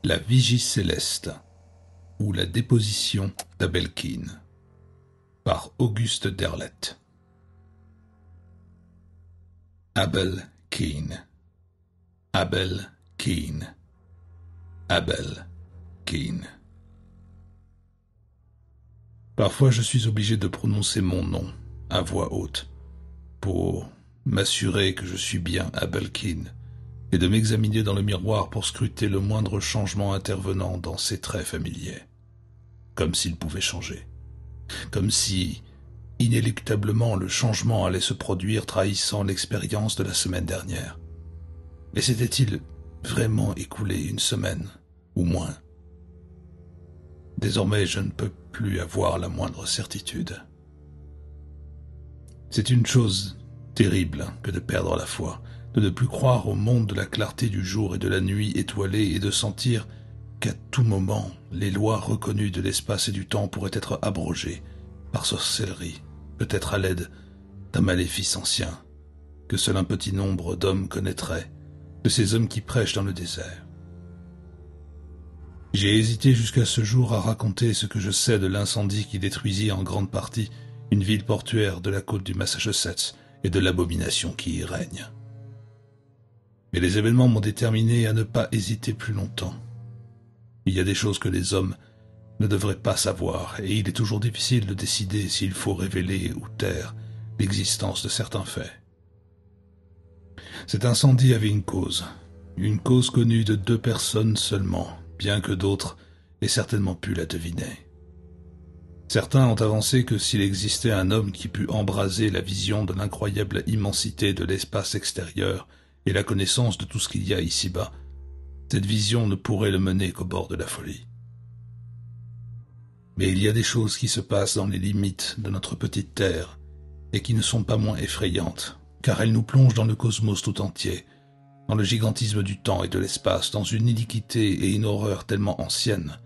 La Vigie céleste ou la déposition d'Abel Keane par Auguste Derleth. Abel Keane, Abel Keane, Abel Keane. Parfois je suis obligé de prononcer mon nom à voix haute pour m'assurer que je suis bien Abel Keane et de m'examiner dans le miroir pour scruter le moindre changement intervenant dans ses traits familiers, comme s'il pouvait changer, comme si, inéluctablement, le changement allait se produire trahissant l'expérience de la semaine dernière. Mais s'était-il vraiment écoulé une semaine, ou moins? Désormais, je ne peux plus avoir la moindre certitude. C'est une chose terrible que de perdre la foi, de ne plus croire au monde de la clarté du jour et de la nuit étoilée et de sentir qu'à tout moment, les lois reconnues de l'espace et du temps pourraient être abrogées par sorcellerie, peut-être à l'aide d'un maléfice ancien, que seul un petit nombre d'hommes connaîtraient, de ces hommes qui prêchent dans le désert. J'ai hésité jusqu'à ce jour à raconter ce que je sais de l'incendie qui détruisit en grande partie une ville portuaire de la côte du Massachusetts et de l'abomination qui y règne. Mais les événements m'ont déterminé à ne pas hésiter plus longtemps. Il y a des choses que les hommes ne devraient pas savoir, et il est toujours difficile de décider s'il faut révéler ou taire l'existence de certains faits. Cet incendie avait une cause connue de 2 personnes seulement, bien que d'autres aient certainement pu la deviner. Certains ont avancé que s'il existait un homme qui pût embraser la vision de l'incroyable immensité de l'espace extérieur et la connaissance de tout ce qu'il y a ici-bas, cette vision ne pourrait le mener qu'au bord de la folie. Mais il y a des choses qui se passent dans les limites de notre petite terre et qui ne sont pas moins effrayantes, car elles nous plongent dans le cosmos tout entier, dans le gigantisme du temps et de l'espace, dans une iniquité et une horreur tellement anciennes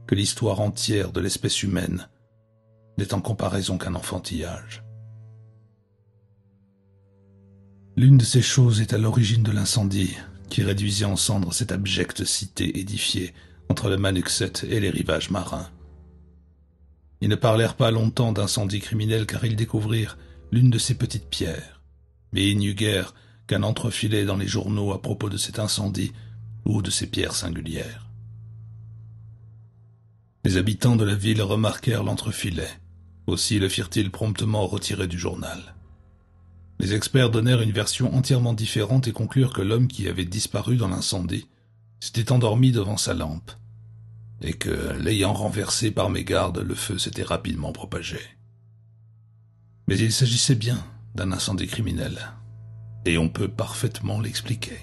que l'histoire entière de l'espèce humaine n'est en comparaison qu'un enfantillage. L'une de ces choses est à l'origine de l'incendie qui réduisait en cendres cette abjecte cité édifiée entre le Manuxet et les rivages marins. Ils ne parlèrent pas longtemps d'incendie criminel car ils découvrirent l'une de ces petites pierres, mais ils n'eut guère qu'un entrefilet dans les journaux à propos de cet incendie ou de ces pierres singulières. Les habitants de la ville remarquèrent l'entrefilet, aussi le firent-ils promptement retirer du journal. Les experts donnèrent une version entièrement différente et conclurent que l'homme qui avait disparu dans l'incendie s'était endormi devant sa lampe, et que, l'ayant renversé par mégarde, le feu s'était rapidement propagé. Mais il s'agissait bien d'un incendie criminel, et on peut parfaitement l'expliquer.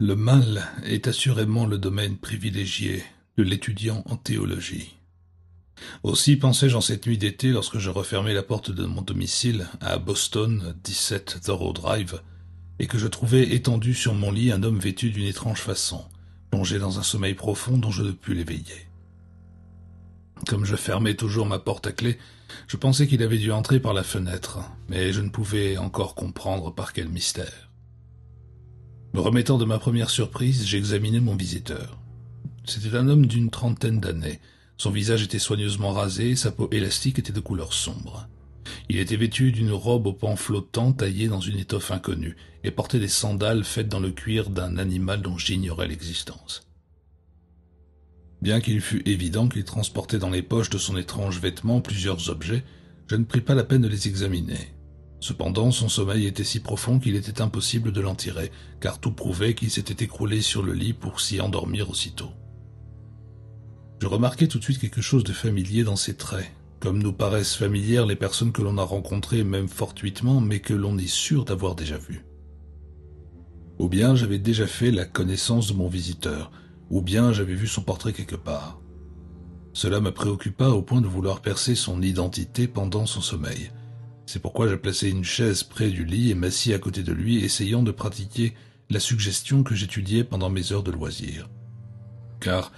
Le mal est assurément le domaine privilégié de l'étudiant en théologie. Aussi pensai-je en cette nuit d'été lorsque je refermai la porte de mon domicile à Boston, 17 Thoreau Drive, et que je trouvai étendu sur mon lit un homme vêtu d'une étrange façon, plongé dans un sommeil profond dont je ne pus l'éveiller. Comme je fermais toujours ma porte à clé, je pensais qu'il avait dû entrer par la fenêtre, mais je ne pouvais encore comprendre par quel mystère. Me remettant de ma première surprise, j'examinai mon visiteur. C'était un homme d'une 30aine d'années. Son visage était soigneusement rasé et sa peau élastique était de couleur sombre. Il était vêtu d'une robe aux pans flottants taillée dans une étoffe inconnue et portait des sandales faites dans le cuir d'un animal dont j'ignorais l'existence. Bien qu'il fût évident qu'il transportait dans les poches de son étrange vêtement plusieurs objets, je ne pris pas la peine de les examiner. Cependant, son sommeil était si profond qu'il était impossible de l'en tirer, car tout prouvait qu'il s'était écroulé sur le lit pour s'y endormir aussitôt. Je remarquai tout de suite quelque chose de familier dans ses traits, comme nous paraissent familières les personnes que l'on a rencontrées même fortuitement, mais que l'on est sûr d'avoir déjà vues. Ou bien j'avais déjà fait la connaissance de mon visiteur, ou bien j'avais vu son portrait quelque part. Cela me préoccupa au point de vouloir percer son identité pendant son sommeil. C'est pourquoi j'ai placé une chaise près du lit et m'assis à côté de lui, essayant de pratiquer la suggestion que j'étudiais pendant mes heures de loisirs. Car,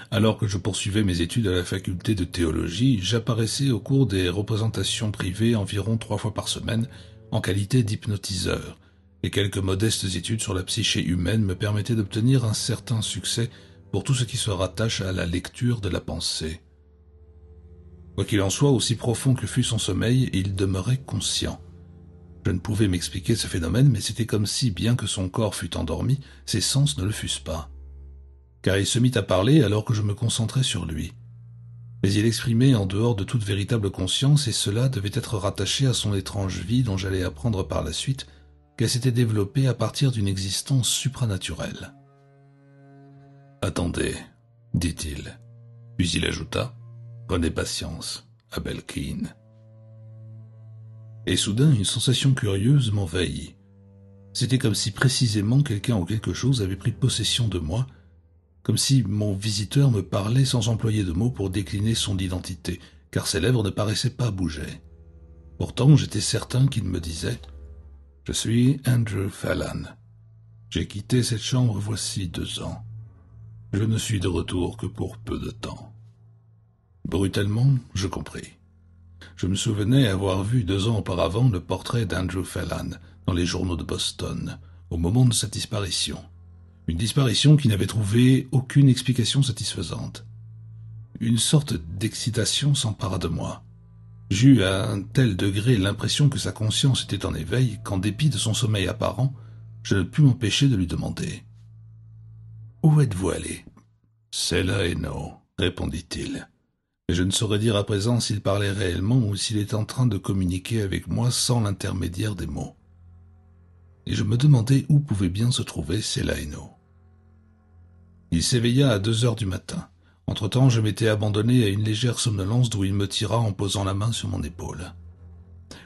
alors que je poursuivais mes études à la faculté de théologie, j'apparaissais au cours des représentations privées environ 3 fois par semaine en qualité d'hypnotiseur, Les quelques modestes études sur la psyché humaine me permettaient d'obtenir un certain succès pour tout ce qui se rattache à la lecture de la pensée. Quoi qu'il en soit, aussi profond que fût son sommeil, il demeurait conscient. Je ne pouvais m'expliquer ce phénomène, mais c'était comme si, bien que son corps fût endormi, ses sens ne le fussent pas. Car il se mit à parler alors que je me concentrais sur lui. Mais il exprimait en dehors de toute véritable conscience, et cela devait être rattaché à son étrange vie dont j'allais apprendre par la suite qu'elle s'était développée à partir d'une existence supranaturelle. « Attendez, dit-il. Puis il ajouta, « Prenez patience, Abel Keane. » Et soudain, une sensation curieuse m'envahit. C'était comme si précisément quelqu'un ou quelque chose avait pris possession de moi, comme si mon visiteur me parlait sans employer de mots pour décliner son identité, car ses lèvres ne paraissaient pas bouger. Pourtant, j'étais certain qu'il me disait « Je suis Andrew Fallon. J'ai quitté cette chambre voici 2 ans. Je ne suis de retour que pour peu de temps. » Brutalement, je compris. Je me souvenais avoir vu 2 ans auparavant le portrait d'Andrew Fallon dans les journaux de Boston, au moment de sa disparition. Une disparition qui n'avait trouvé aucune explication satisfaisante. Une sorte d'excitation s'empara de moi. J'eus à un tel degré l'impression que sa conscience était en éveil qu'en dépit de son sommeil apparent, je ne pus m'empêcher de lui demander « Où êtes-vous allé ?»« C'est là et non, répondit-il. Mais je ne saurais dire à présent s'il parlait réellement ou s'il était en train de communiquer avec moi sans l'intermédiaire des mots. Et je me demandais où pouvait bien se trouver Celaeno. Il s'éveilla à 2 heures du matin. Entre-temps, je m'étais abandonné à une légère somnolence d'où il me tira en posant la main sur mon épaule.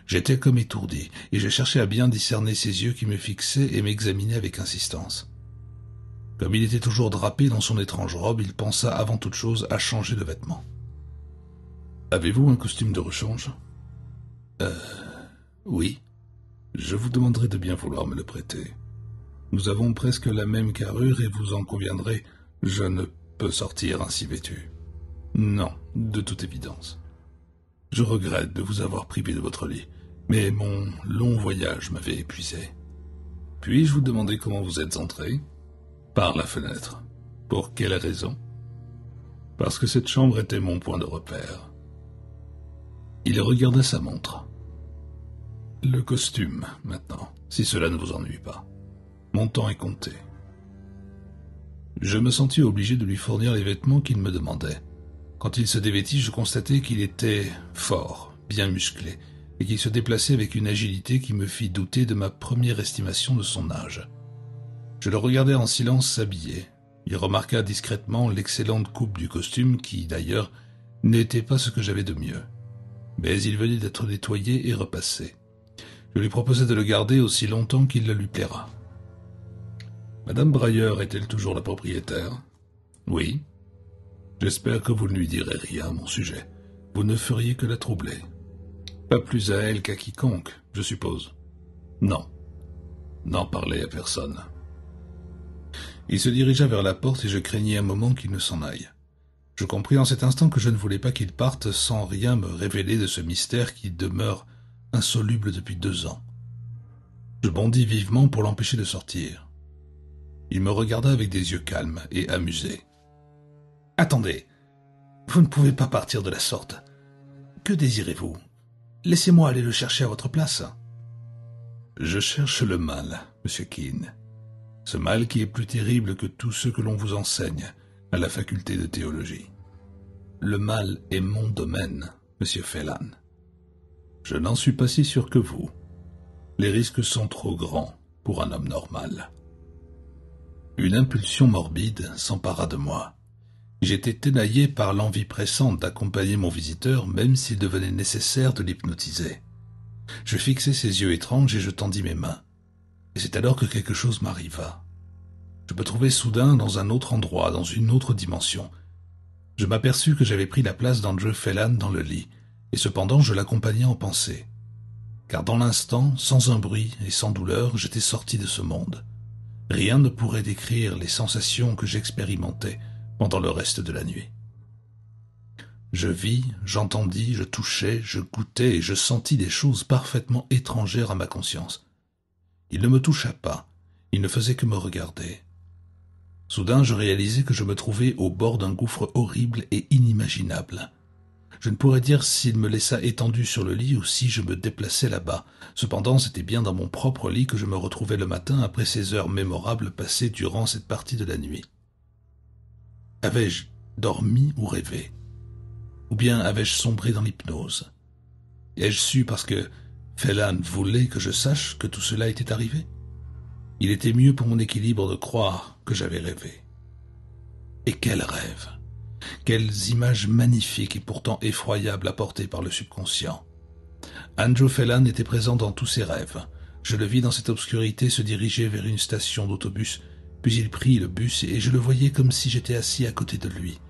J'étais comme étourdi, et je cherchais à bien discerner ses yeux qui me fixaient et m'examinaient avec insistance. Comme il était toujours drapé dans son étrange robe, il pensa avant toute chose à changer de vêtements. « Avez-vous un costume de rechange ?»« Oui. Je vous demanderai de bien vouloir me le prêter. Nous avons presque la même carrure et vous en conviendrez, je ne peux sortir ainsi vêtu. Non, de toute évidence. Je regrette de vous avoir privé de votre lit, mais mon long voyage m'avait épuisé. Puis-je vous demander comment vous êtes entré ? Par la fenêtre. Pour quelle raison ? Parce que cette chambre était mon point de repère. Il regarda sa montre. Le costume, maintenant, si cela ne vous ennuie pas. Mon temps est compté. Je me sentis obligé de lui fournir les vêtements qu'il me demandait. Quand il se dévêtit, je constatai qu'il était fort, bien musclé, et qu'il se déplaçait avec une agilité qui me fit douter de ma première estimation de son âge. Je le regardais en silence s'habiller. Il remarqua discrètement l'excellente coupe du costume qui, d'ailleurs, n'était pas ce que j'avais de mieux. Mais il venait d'être nettoyé et repassé. Je lui proposai de le garder aussi longtemps qu'il le lui plaira. Madame Breyer est-elle toujours la propriétaire ? Oui. J'espère que vous ne lui direz rien à mon sujet. Vous ne feriez que la troubler. Pas plus à elle qu'à quiconque, je suppose. Non. N'en parlez à personne. Il se dirigea vers la porte et je craignis un moment qu'il ne s'en aille. Je compris en cet instant que je ne voulais pas qu'il parte sans rien me révéler de ce mystère qui demeure insoluble depuis 2 ans. Je bondis vivement pour l'empêcher de sortir. Il me regarda avec des yeux calmes et amusés. « Attendez, vous ne pouvez pas partir de la sorte. Que désirez-vous ? Laissez-moi aller le chercher à votre place. »« Je cherche le mal, Monsieur Keane. Ce mal qui est plus terrible que tous ceux que l'on vous enseigne à la faculté de théologie. Le mal est mon domaine, Monsieur Fallon. Je n'en suis pas si sûr que vous. Les risques sont trop grands pour un homme normal. » Une impulsion morbide s'empara de moi. J'étais ténaillé par l'envie pressante d'accompagner mon visiteur, même s'il devenait nécessaire de l'hypnotiser. Je fixai ses yeux étranges et je tendis mes mains. Et c'est alors que quelque chose m'arriva. Je me trouvai soudain dans un autre endroit, dans une autre dimension. Je m'aperçus que j'avais pris la place d'Andrew Fallon dans le lit, et cependant je l'accompagnais en pensée. Car dans l'instant, sans un bruit et sans douleur, j'étais sorti de ce monde. Rien ne pourrait décrire les sensations que j'expérimentais pendant le reste de la nuit. Je vis, j'entendis, je touchai, je goûtai et je sentis des choses parfaitement étrangères à ma conscience. Il ne me toucha pas, il ne faisait que me regarder. Soudain, je réalisai que je me trouvais au bord d'un gouffre horrible et inimaginable. Je ne pourrais dire s'il me laissa étendu sur le lit ou si je me déplaçais là-bas. Cependant, c'était bien dans mon propre lit que je me retrouvais le matin après ces heures mémorables passées durant cette partie de la nuit. Avais-je dormi ou rêvé? Ou bien avais-je sombré dans l'hypnose? Ai-je su parce que Phelan voulait que je sache que tout cela était arrivé? Il était mieux pour mon équilibre de croire que j'avais rêvé. Et quel rêve! Quelles images magnifiques et pourtant effroyables apportées par le subconscient. Andrew Phelan était présent dans tous ses rêves. Je le vis dans cette obscurité se diriger vers une station d'autobus, puis il prit le bus et je le voyais comme si j'étais assis à côté de lui.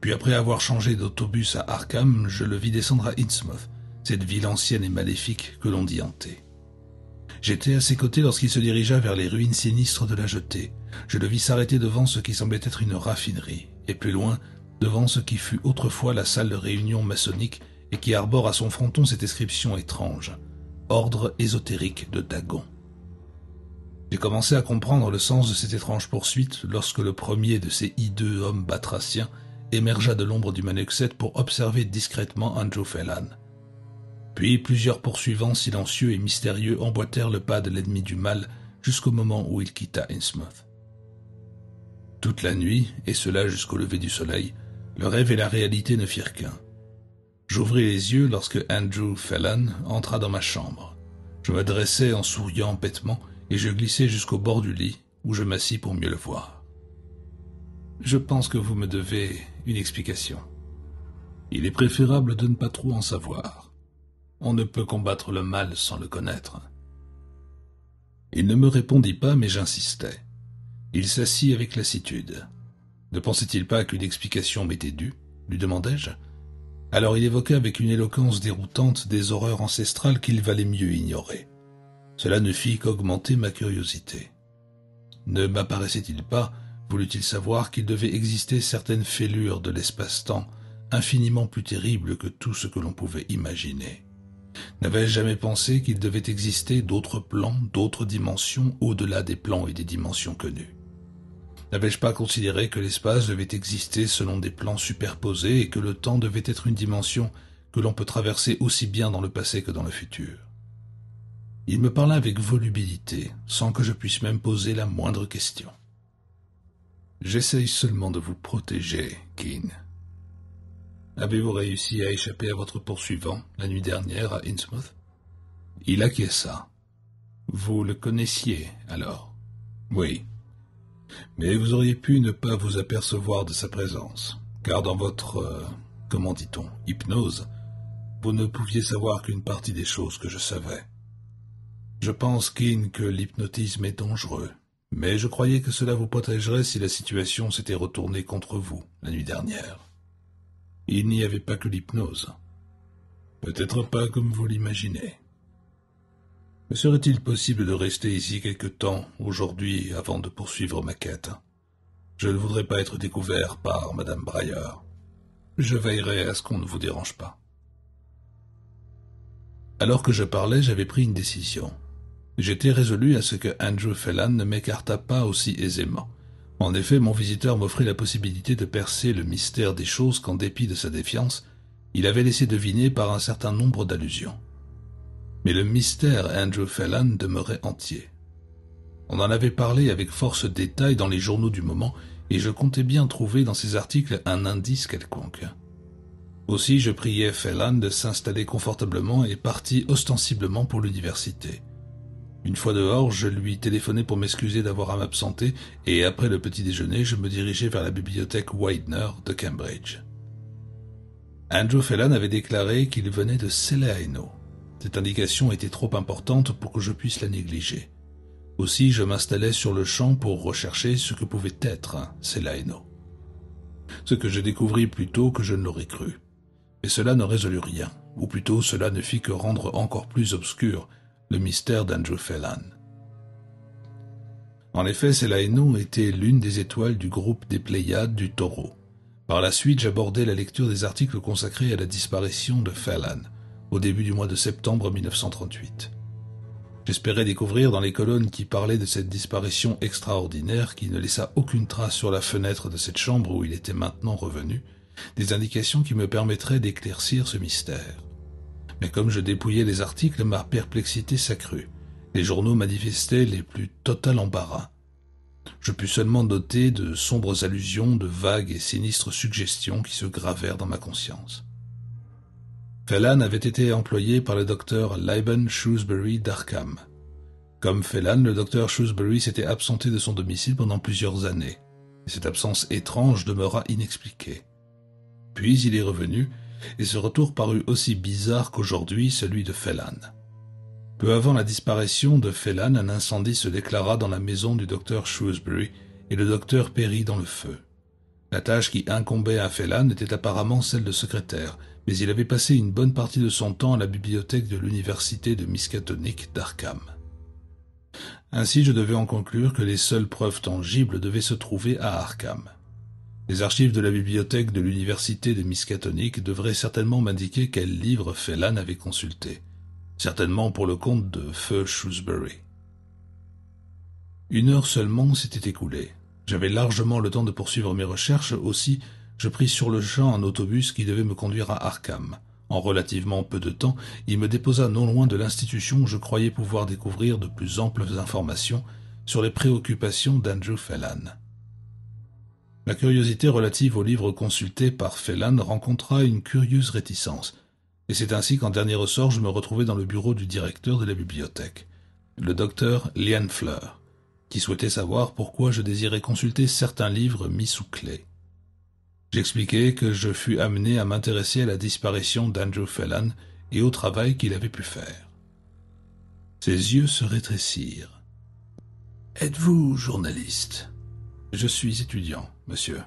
Puis après avoir changé d'autobus à Arkham, je le vis descendre à Innsmouth, cette ville ancienne et maléfique que l'on dit hantée. J'étais à ses côtés lorsqu'il se dirigea vers les ruines sinistres de la jetée. Je le vis s'arrêter devant ce qui semblait être une raffinerie, et plus loin, devant ce qui fut autrefois la salle de réunion maçonnique et qui arbore à son fronton cette inscription étrange, Ordre ésotérique de Dagon. J'ai commencé à comprendre le sens de cette étrange poursuite lorsque le premier de ces hideux hommes batraciens émergea de l'ombre du Manuxet pour observer discrètement Andrew Phelan. Puis plusieurs poursuivants silencieux et mystérieux emboîtèrent le pas de l'ennemi du mal jusqu'au moment où il quitta Innsmouth. Toute la nuit, et cela jusqu'au lever du soleil, le rêve et la réalité ne firent qu'un. J'ouvris les yeux lorsque Andrew Phelan entra dans ma chambre. Je me dressai en souriant bêtement et je glissai jusqu'au bord du lit où je m'assis pour mieux le voir. « Je pense que vous me devez une explication. Il est préférable de ne pas trop en savoir. On ne peut combattre le mal sans le connaître. » Il ne me répondit pas, mais j'insistais. Il s'assit avec lassitude. Ne pensait-il pas qu'une explication m'était due, lui demandai-je. Alors il évoqua avec une éloquence déroutante des horreurs ancestrales qu'il valait mieux ignorer. Cela ne fit qu'augmenter ma curiosité. Ne m'apparaissait-il pas, voulut-il savoir, qu'il devait exister certaines fêlures de l'espace-temps infiniment plus terribles que tout ce que l'on pouvait imaginer? N'avais-je jamais pensé qu'il devait exister d'autres plans, d'autres dimensions au-delà des plans et des dimensions connues? N'avais-je pas considéré que l'espace devait exister selon des plans superposés et que le temps devait être une dimension que l'on peut traverser aussi bien dans le passé que dans le futur? Il me parla avec volubilité, sans que je puisse même poser la moindre question. « J'essaye seulement de vous protéger, Keene. Avez-vous réussi à échapper à votre poursuivant la nuit dernière à Innsmouth? » Il acquiesça. « Vous le connaissiez, alors? »« Oui. Mais vous auriez pu ne pas vous apercevoir de sa présence, car dans votre, comment dit-on, hypnose, vous ne pouviez savoir qu'une partie des choses que je savais. Je pense, Keene, que l'hypnotisme est dangereux, mais je croyais que cela vous protégerait si la situation s'était retournée contre vous la nuit dernière. Il n'y avait pas que l'hypnose. Peut-être pas comme vous l'imaginez. Me serait-il possible de rester ici quelque temps, aujourd'hui, avant de poursuivre ma quête? Je ne voudrais pas être découvert par Madame Breyer. Je veillerai à ce qu'on ne vous dérange pas. Alors que je parlais, j'avais pris une décision. J'étais résolu à ce que Andrew Phelan ne m'écartât pas aussi aisément. En effet, mon visiteur m'offrait la possibilité de percer le mystère des choses qu'en dépit de sa défiance, il avait laissé deviner par un certain nombre d'allusions. Mais le mystère Andrew Phelan demeurait entier. On en avait parlé avec force détail dans les journaux du moment, et je comptais bien trouver dans ces articles un indice quelconque. Aussi je priai Phelan de s'installer confortablement et partis ostensiblement pour l'université. Une fois dehors, je lui téléphonai pour m'excuser d'avoir à m'absenter, et après le petit déjeuner, je me dirigeai vers la bibliothèque Widener de Cambridge. Andrew Phelan avait déclaré qu'il venait de Selaeno. Cette indication était trop importante pour que je puisse la négliger. Aussi, je m'installai sur le champ pour rechercher ce que pouvait être Selaeno. Ce que je découvris plus tôt que je ne l'aurais cru. Mais cela ne résolut rien, ou plutôt cela ne fit que rendre encore plus obscur le mystère d'Andrew Phelan. En effet, Selaeno était l'une des étoiles du groupe des Pléiades du Taureau. Par la suite, j'abordai la lecture des articles consacrés à la disparition de Phelan, au début du mois de septembre 1938. J'espérais découvrir dans les colonnes qui parlaient de cette disparition extraordinaire qui ne laissa aucune trace sur la fenêtre de cette chambre où il était maintenant revenu, des indications qui me permettraient d'éclaircir ce mystère. Mais comme je dépouillais les articles, ma perplexité s'accrut. Les journaux manifestaient les plus total embarras. Je pus seulement noter de sombres allusions, de vagues et sinistres suggestions qui se gravèrent dans ma conscience. Phelan avait été employé par le docteur Lieben Shrewsbury d'Arkham. Comme Phelan, le docteur Shrewsbury s'était absenté de son domicile pendant plusieurs années, et cette absence étrange demeura inexpliquée. Puis il est revenu, et ce retour parut aussi bizarre qu'aujourd'hui celui de Phelan. Peu avant la disparition de Phelan, un incendie se déclara dans la maison du docteur Shrewsbury, et le docteur périt dans le feu. La tâche qui incombait à Phelan était apparemment celle de secrétaire, mais il avait passé une bonne partie de son temps à la bibliothèque de l'université de Miskatonic d'Arkham. Ainsi je devais en conclure que les seules preuves tangibles devaient se trouver à Arkham. Les archives de la bibliothèque de l'université de Miskatonic devraient certainement m'indiquer quel livre Phelan avait consulté, certainement pour le compte de feu Shrewsbury. 1 heure seulement s'était écoulée. J'avais largement le temps de poursuivre mes recherches, aussi je pris sur le champ un autobus qui devait me conduire à Arkham. En relativement peu de temps, il me déposa non loin de l'institution où je croyais pouvoir découvrir de plus amples informations sur les préoccupations d'Andrew Phelan. La curiosité relative aux livres consultés par Phelan rencontra une curieuse réticence, et c'est ainsi qu'en dernier ressort je me retrouvai dans le bureau du directeur de la bibliothèque, le docteur Lienfleur, qui souhaitait savoir pourquoi je désirais consulter certains livres mis sous clé. J'expliquai que je fus amené à m'intéresser à la disparition d'Andrew Phelan et au travail qu'il avait pu faire. Ses yeux se rétrécirent. « Êtes-vous journaliste ?»« Je suis étudiant, monsieur. »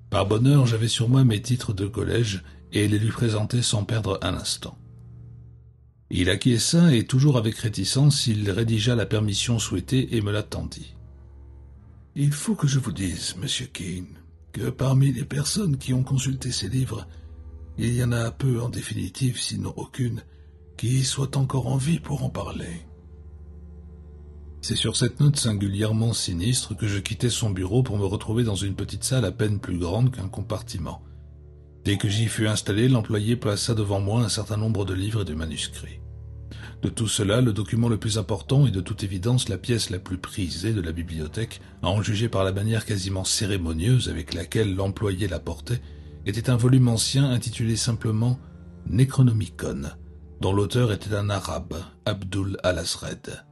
Par bonheur, j'avais sur moi mes titres de collège et les lui présentai sans perdre un instant. Il acquiesça et, toujours avec réticence, il rédigea la permission souhaitée et me l'attendit. « Il faut que je vous dise, monsieur Keane, que parmi les personnes qui ont consulté ces livres, il y en a peu en définitive, sinon aucune, qui soit encore en vie pour en parler. » C'est sur cette note singulièrement sinistre que je quittai son bureau pour me retrouver dans une petite salle à peine plus grande qu'un compartiment. Dès que j'y fus installé, l'employé plaça devant moi un certain nombre de livres et de manuscrits. De tout cela, le document le plus important et de toute évidence la pièce la plus prisée de la bibliothèque, à en juger par la manière quasiment cérémonieuse avec laquelle l'employé la portait, était un volume ancien intitulé simplement Necronomicon, dont l'auteur était un arabe, Abdul al-Azred.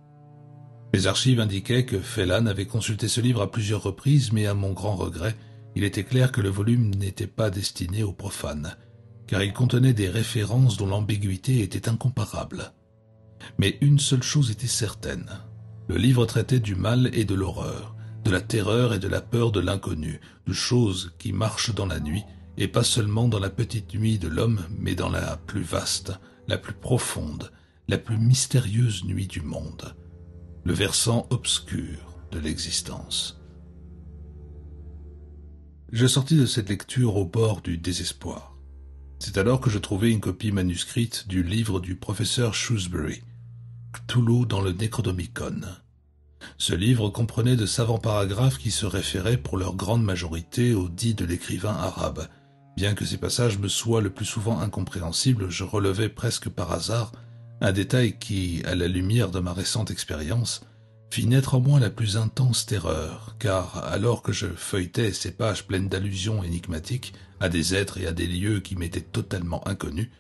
Les archives indiquaient que Phelan avait consulté ce livre à plusieurs reprises, mais à mon grand regret, il était clair que le volume n'était pas destiné aux profanes, car il contenait des références dont l'ambiguïté était incomparable. Mais une seule chose était certaine. Le livre traitait du mal et de l'horreur, de la terreur et de la peur de l'inconnu, de choses qui marchent dans la nuit, et pas seulement dans la petite nuit de l'homme, mais dans la plus vaste, la plus profonde, la plus mystérieuse nuit du monde, le versant obscur de l'existence. Je sortis de cette lecture au bord du désespoir. C'est alors que je trouvai une copie manuscrite du livre du professeur Shrewsbury, Cthulhu dans le Necronomicon. Ce livre comprenait de savants paragraphes qui se référaient pour leur grande majorité aux dits de l'écrivain arabe. Bien que ces passages me soient le plus souvent incompréhensibles, je relevais presque par hasard un détail qui, à la lumière de ma récente expérience, fit naître en moi la plus intense terreur, car alors que je feuilletais ces pages pleines d'allusions énigmatiques à des êtres et à des lieux qui m'étaient totalement inconnus,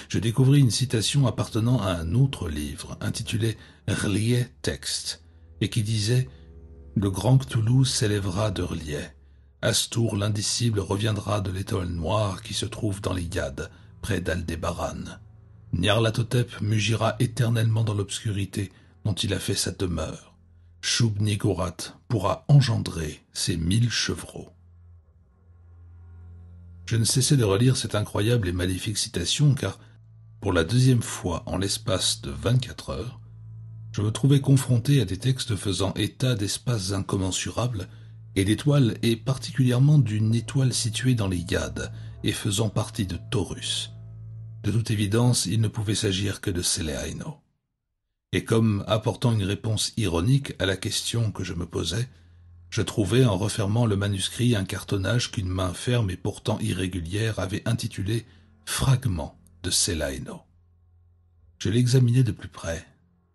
je découvris une citation appartenant à un autre livre, intitulé R'lyeh Texte, et qui disait « Le grand Cthulhu s'élèvera de R'lyeh. Astour l'indicible reviendra de l'étoile noire qui se trouve dans les Yad, près d'Aldébaran. Nyarlathotep mugira éternellement dans l'obscurité dont il a fait sa demeure. Shub-Niggurath pourra engendrer ses 1000 chevreaux. » Je ne cessais de relire cette incroyable et maléfique citation car, pour la deuxième fois en l'espace de 24 heures, je me trouvais confronté à des textes faisant état d'espaces incommensurables et d'étoiles, et particulièrement d'une étoile située dans les Yad et faisant partie de Taurus. De toute évidence, il ne pouvait s'agir que de Selehaino. et comme apportant une réponse ironique à la question que je me posais, je trouvai en refermant le manuscrit un cartonnage qu'une main ferme et pourtant irrégulière avait intitulé « Fragment de Celaeno ». Je l'examinai de plus près.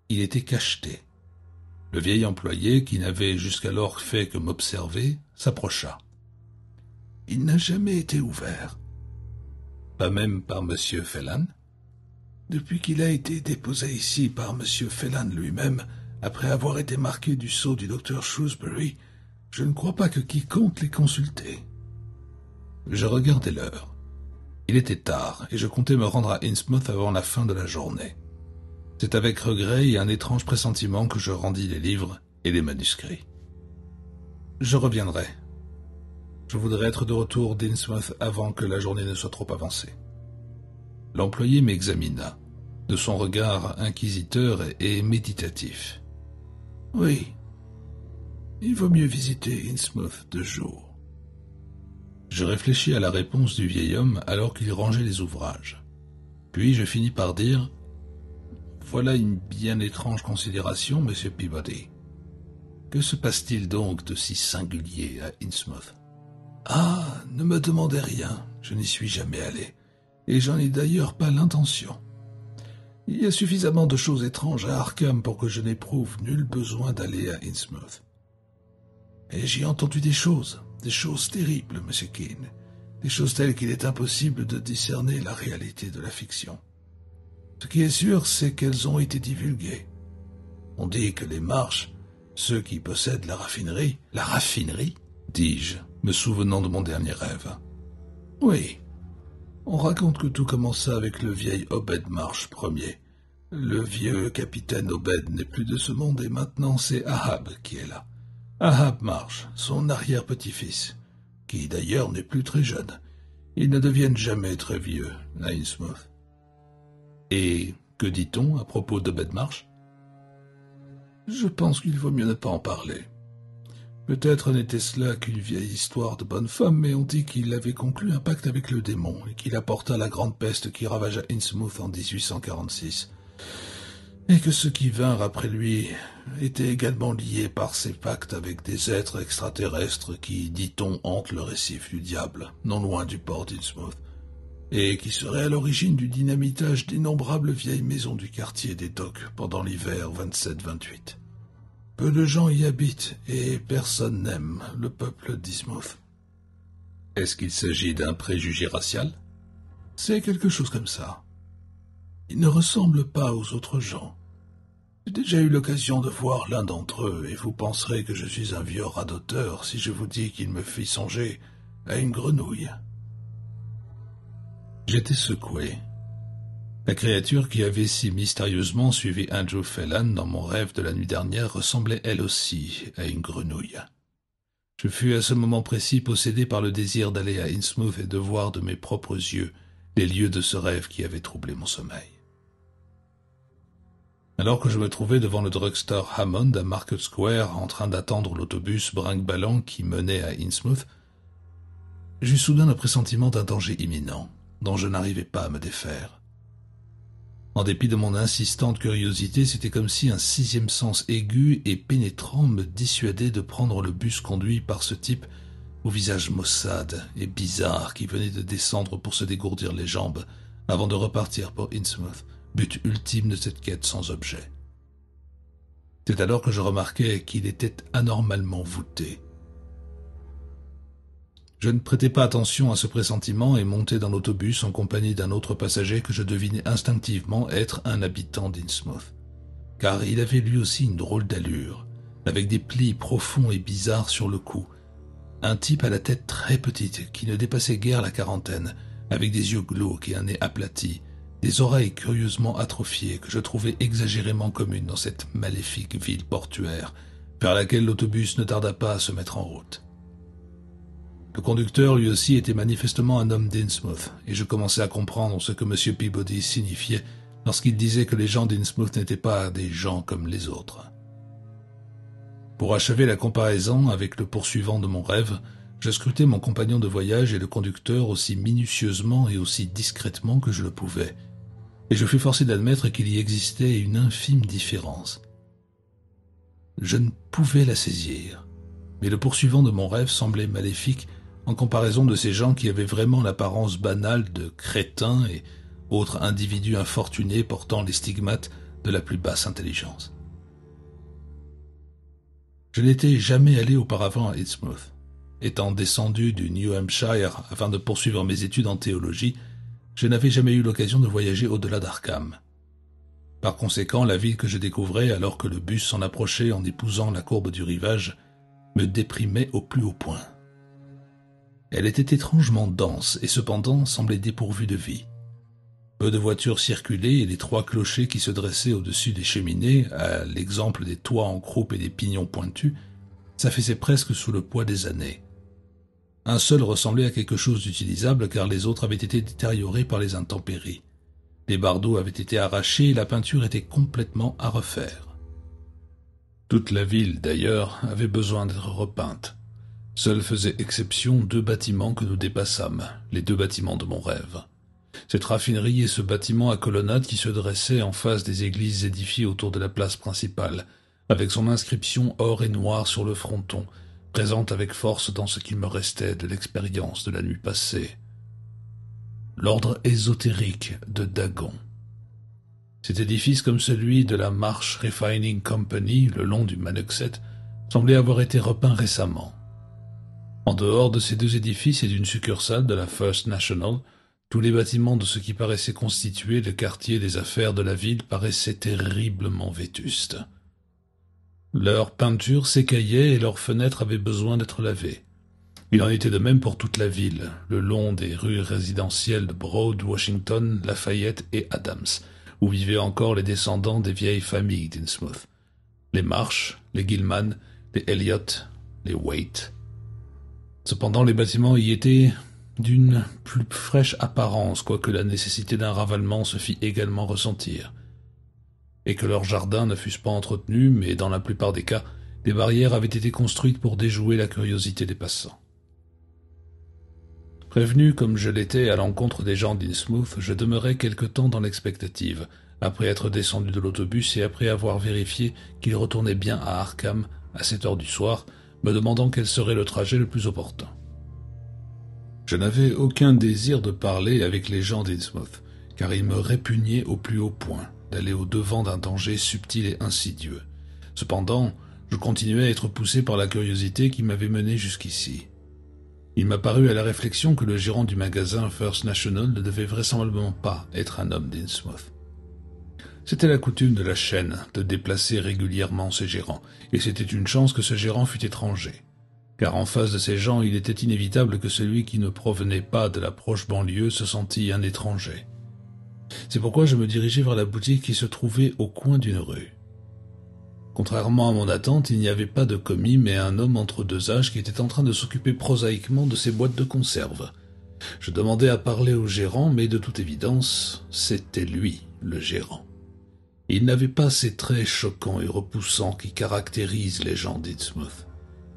Il était cacheté. Le vieil employé, qui n'avait jusqu'alors fait que m'observer, s'approcha. « Il n'a jamais été ouvert. »« Pas même par Monsieur Phelan ?»« Depuis qu'il a été déposé ici par Monsieur Phelan lui-même, après avoir été marqué du sceau du docteur Shrewsbury, je ne crois pas que quiconque l'ait consulté. » Je regardai l'heure. Il était tard, et je comptais me rendre à Innsmouth avant la fin de la journée. C'est avec regret et un étrange pressentiment que je rendis les livres et les manuscrits. Je reviendrai. Je voudrais être de retour d'Innsmouth avant que la journée ne soit trop avancée. L'employé m'examina, de son regard inquisiteur et méditatif. « Oui, il vaut mieux visiter Innsmouth de jour. » Je réfléchis à la réponse du vieil homme alors qu'il rangeait les ouvrages. Puis je finis par dire « Voilà une bien étrange considération, Monsieur Peabody. Que se passe-t-il donc de si singulier à Innsmouth ?»« Ah, ne me demandez rien, je n'y suis jamais allé, et j'en ai d'ailleurs pas l'intention. Il y a suffisamment de choses étranges à Arkham pour que je n'éprouve nul besoin d'aller à Innsmouth. Et j'y ai entendu des choses terribles, Monsieur Keene, des choses telles qu'il est impossible de discerner la réalité de la fiction. Ce qui est sûr, c'est qu'elles ont été divulguées. On dit que les Marsh, ceux qui possèdent la raffinerie... »« La raffinerie ?» dis-je, me souvenant de mon dernier rêve. « Oui. On raconte que tout commença avec le vieil Obed Marsh Ier. Le vieux capitaine Obed n'est plus de ce monde et maintenant c'est Ahab qui est là. Ahab Marsh, son arrière-petit-fils, qui d'ailleurs n'est plus très jeune. Ils ne deviennent jamais très vieux, à Innsmouth. » « Et que dit-on à propos d'Obed Marsh ? » ?»« Je pense qu'il vaut mieux ne pas en parler. Peut-être n'était-ce là qu'une vieille histoire de bonne femme, mais on dit qu'il avait conclu un pacte avec le démon et qu'il apporta la grande peste qui ravagea Innsmouth en 1846. Et que ceux qui vinrent après lui étaient également liés par ces pactes avec des êtres extraterrestres qui, dit-on, hantent le récif du diable, non loin du port d'Innsmouth, et qui seraient à l'origine du dynamitage d'innombrables vieilles maisons du quartier des Docks pendant l'hiver 27-28. Peu de gens y habitent et personne n'aime le peuple d'Innsmouth. Est-ce qu'il s'agit d'un préjugé racial ? C'est quelque chose comme ça. Ils ne ressemblent pas aux autres gens. J'ai déjà eu l'occasion de voir l'un d'entre eux, et vous penserez que je suis un vieux radoteur si je vous dis qu'il me fit songer à une grenouille. J'étais secoué. La créature qui avait si mystérieusement suivi Andrew Phelan dans mon rêve de la nuit dernière ressemblait elle aussi à une grenouille. Je fus à ce moment précis possédé par le désir d'aller à Innsmouth et de voir de mes propres yeux les lieux de ce rêve qui avait troublé mon sommeil. Alors que je me trouvais devant le drugstore Hammond à Market Square en train d'attendre l'autobus brinque-ballant qui menait à Innsmouth, j'eus soudain le pressentiment d'un danger imminent dont je n'arrivais pas à me défaire. En dépit de mon insistante curiosité, c'était comme si un sixième sens aigu et pénétrant me dissuadait de prendre le bus conduit par ce type au visage maussade et bizarre qui venait de descendre pour se dégourdir les jambes avant de repartir pour Innsmouth, but ultime de cette quête sans objet. C'est alors que je remarquai qu'il était anormalement voûté. Je ne prêtai pas attention à ce pressentiment et montai dans l'autobus en compagnie d'un autre passager que je devinai instinctivement être un habitant d'Innsmouth, car il avait lui aussi une drôle d'allure, avec des plis profonds et bizarres sur le cou, un type à la tête très petite qui ne dépassait guère la quarantaine, avec des yeux glauques et un nez aplati, des oreilles curieusement atrophiées que je trouvais exagérément communes dans cette maléfique ville portuaire, vers laquelle l'autobus ne tarda pas à se mettre en route. Le conducteur, lui aussi, était manifestement un homme d'Innsmouth, et je commençais à comprendre ce que M. Peabody signifiait lorsqu'il disait que les gens d'Innsmouth n'étaient pas des gens comme les autres. Pour achever la comparaison avec le poursuivant de mon rêve, je scrutai mon compagnon de voyage et le conducteur aussi minutieusement et aussi discrètement que je le pouvais. et je fus forcé d'admettre qu'il y existait une infime différence. Je ne pouvais la saisir, mais le poursuivant de mon rêve semblait maléfique en comparaison de ces gens qui avaient vraiment l'apparence banale de crétins et autres individus infortunés portant les stigmates de la plus basse intelligence. Je n'étais jamais allé auparavant à Innsmouth. Étant descendu du New Hampshire afin de poursuivre mes études en théologie, je n'avais jamais eu l'occasion de voyager au-delà d'Arkham. Par conséquent, la ville que je découvrais alors que le bus s'en approchait en épousant la courbe du rivage me déprimait au plus haut point. Elle était étrangement dense et cependant semblait dépourvue de vie. Peu de voitures circulaient et les 3 clochers qui se dressaient au-dessus des cheminées, à l'exemple des toits en croupe et des pignons pointus, s'affaissaient presque sous le poids des années. Un seul ressemblait à quelque chose d'utilisable car les autres avaient été détériorés par les intempéries. Les bardeaux avaient été arrachés et la peinture était complètement à refaire. Toute la ville, d'ailleurs, avait besoin d'être repeinte. Seuls faisaient exception 2 bâtiments que nous dépassâmes, les 2 bâtiments de mon rêve. Cette raffinerie et ce bâtiment à colonnade qui se dressait en face des églises édifiées autour de la place principale, avec son inscription or et noir sur le fronton, présente avec force dans ce qu'il me restait de l'expérience de la nuit passée. L'ordre ésotérique de Dagon. Cet édifice, comme celui de la Marsh Refining Company, le long du Manuxet, semblait avoir été repeint récemment. En dehors de ces 2 édifices et d'une succursale de la First National, tous les bâtiments de ce qui paraissait constituer le quartier des affaires de la ville paraissaient terriblement vétustes. Leurs peintures s'écaillaient et leurs fenêtres avaient besoin d'être lavées. Il en était de même pour toute la ville, le long des rues résidentielles de Broad, Washington, Lafayette et Adams, où vivaient encore les descendants des vieilles familles d'Innsmouth. Les Marsh, les Gilman, les Elliott, les Waite. Cependant, les bâtiments y étaient d'une plus fraîche apparence, quoique la nécessité d'un ravalement se fît également ressentir, et que leurs jardins ne fussent pas entretenus, mais dans la plupart des cas, des barrières avaient été construites pour déjouer la curiosité des passants. Prévenu comme je l'étais à l'encontre des gens d'Innsmouth, je demeurai quelque temps dans l'expectative, après être descendu de l'autobus et après avoir vérifié qu'il retournait bien à Arkham à 7 heures du soir, me demandant quel serait le trajet le plus opportun. Je n'avais aucun désir de parler avec les gens d'Innsmouth, car il me répugnait au plus haut point d'aller au-devant d'un danger subtil et insidieux. Cependant, je continuais à être poussé par la curiosité qui m'avait mené jusqu'ici. Il m'apparut à la réflexion que le gérant du magasin First National ne devait vraisemblablement pas être un homme d'Innsmouth. C'était la coutume de la chaîne de déplacer régulièrement ses gérants, et c'était une chance que ce gérant fût étranger. Car en face de ces gens, il était inévitable que celui qui ne provenait pas de la proche banlieue se sentît un étranger. C'est pourquoi je me dirigeai vers la boutique qui se trouvait au coin d'une rue. Contrairement à mon attente, il n'y avait pas de commis, mais un homme entre 2 âges qui était en train de s'occuper prosaïquement de ses boîtes de conserve. Je demandai à parler au gérant, mais de toute évidence, c'était lui, le gérant. Il n'avait pas ces traits choquants et repoussants qui caractérisent les gens d'Innsmouth.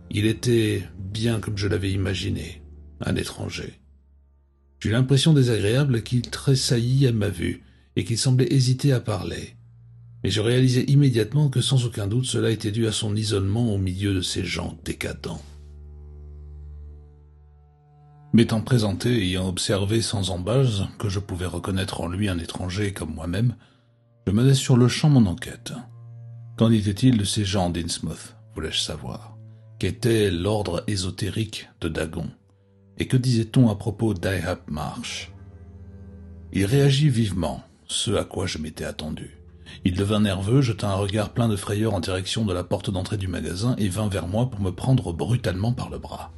Il était, bien comme je l'avais imaginé, un étranger. J'eus l'impression désagréable qu'il tressaillit à ma vue et qu'il semblait hésiter à parler. Mais je réalisai immédiatement que sans aucun doute cela était dû à son isolement au milieu de ces gens décadents. M'étant présenté et ayant observé sans embâche que je pouvais reconnaître en lui un étranger comme moi-même, je menai sur le champ mon enquête. Qu'en était-il de ces gens d'Innsmouth, voulais-je savoir? Qu'était l'ordre ésotérique de Dagon? Et que disait-on à propos d'Ahab Marsh? Il réagit vivement, ce à quoi je m'étais attendu. Il devint nerveux, jeta un regard plein de frayeur en direction de la porte d'entrée du magasin et vint vers moi pour me prendre brutalement par le bras.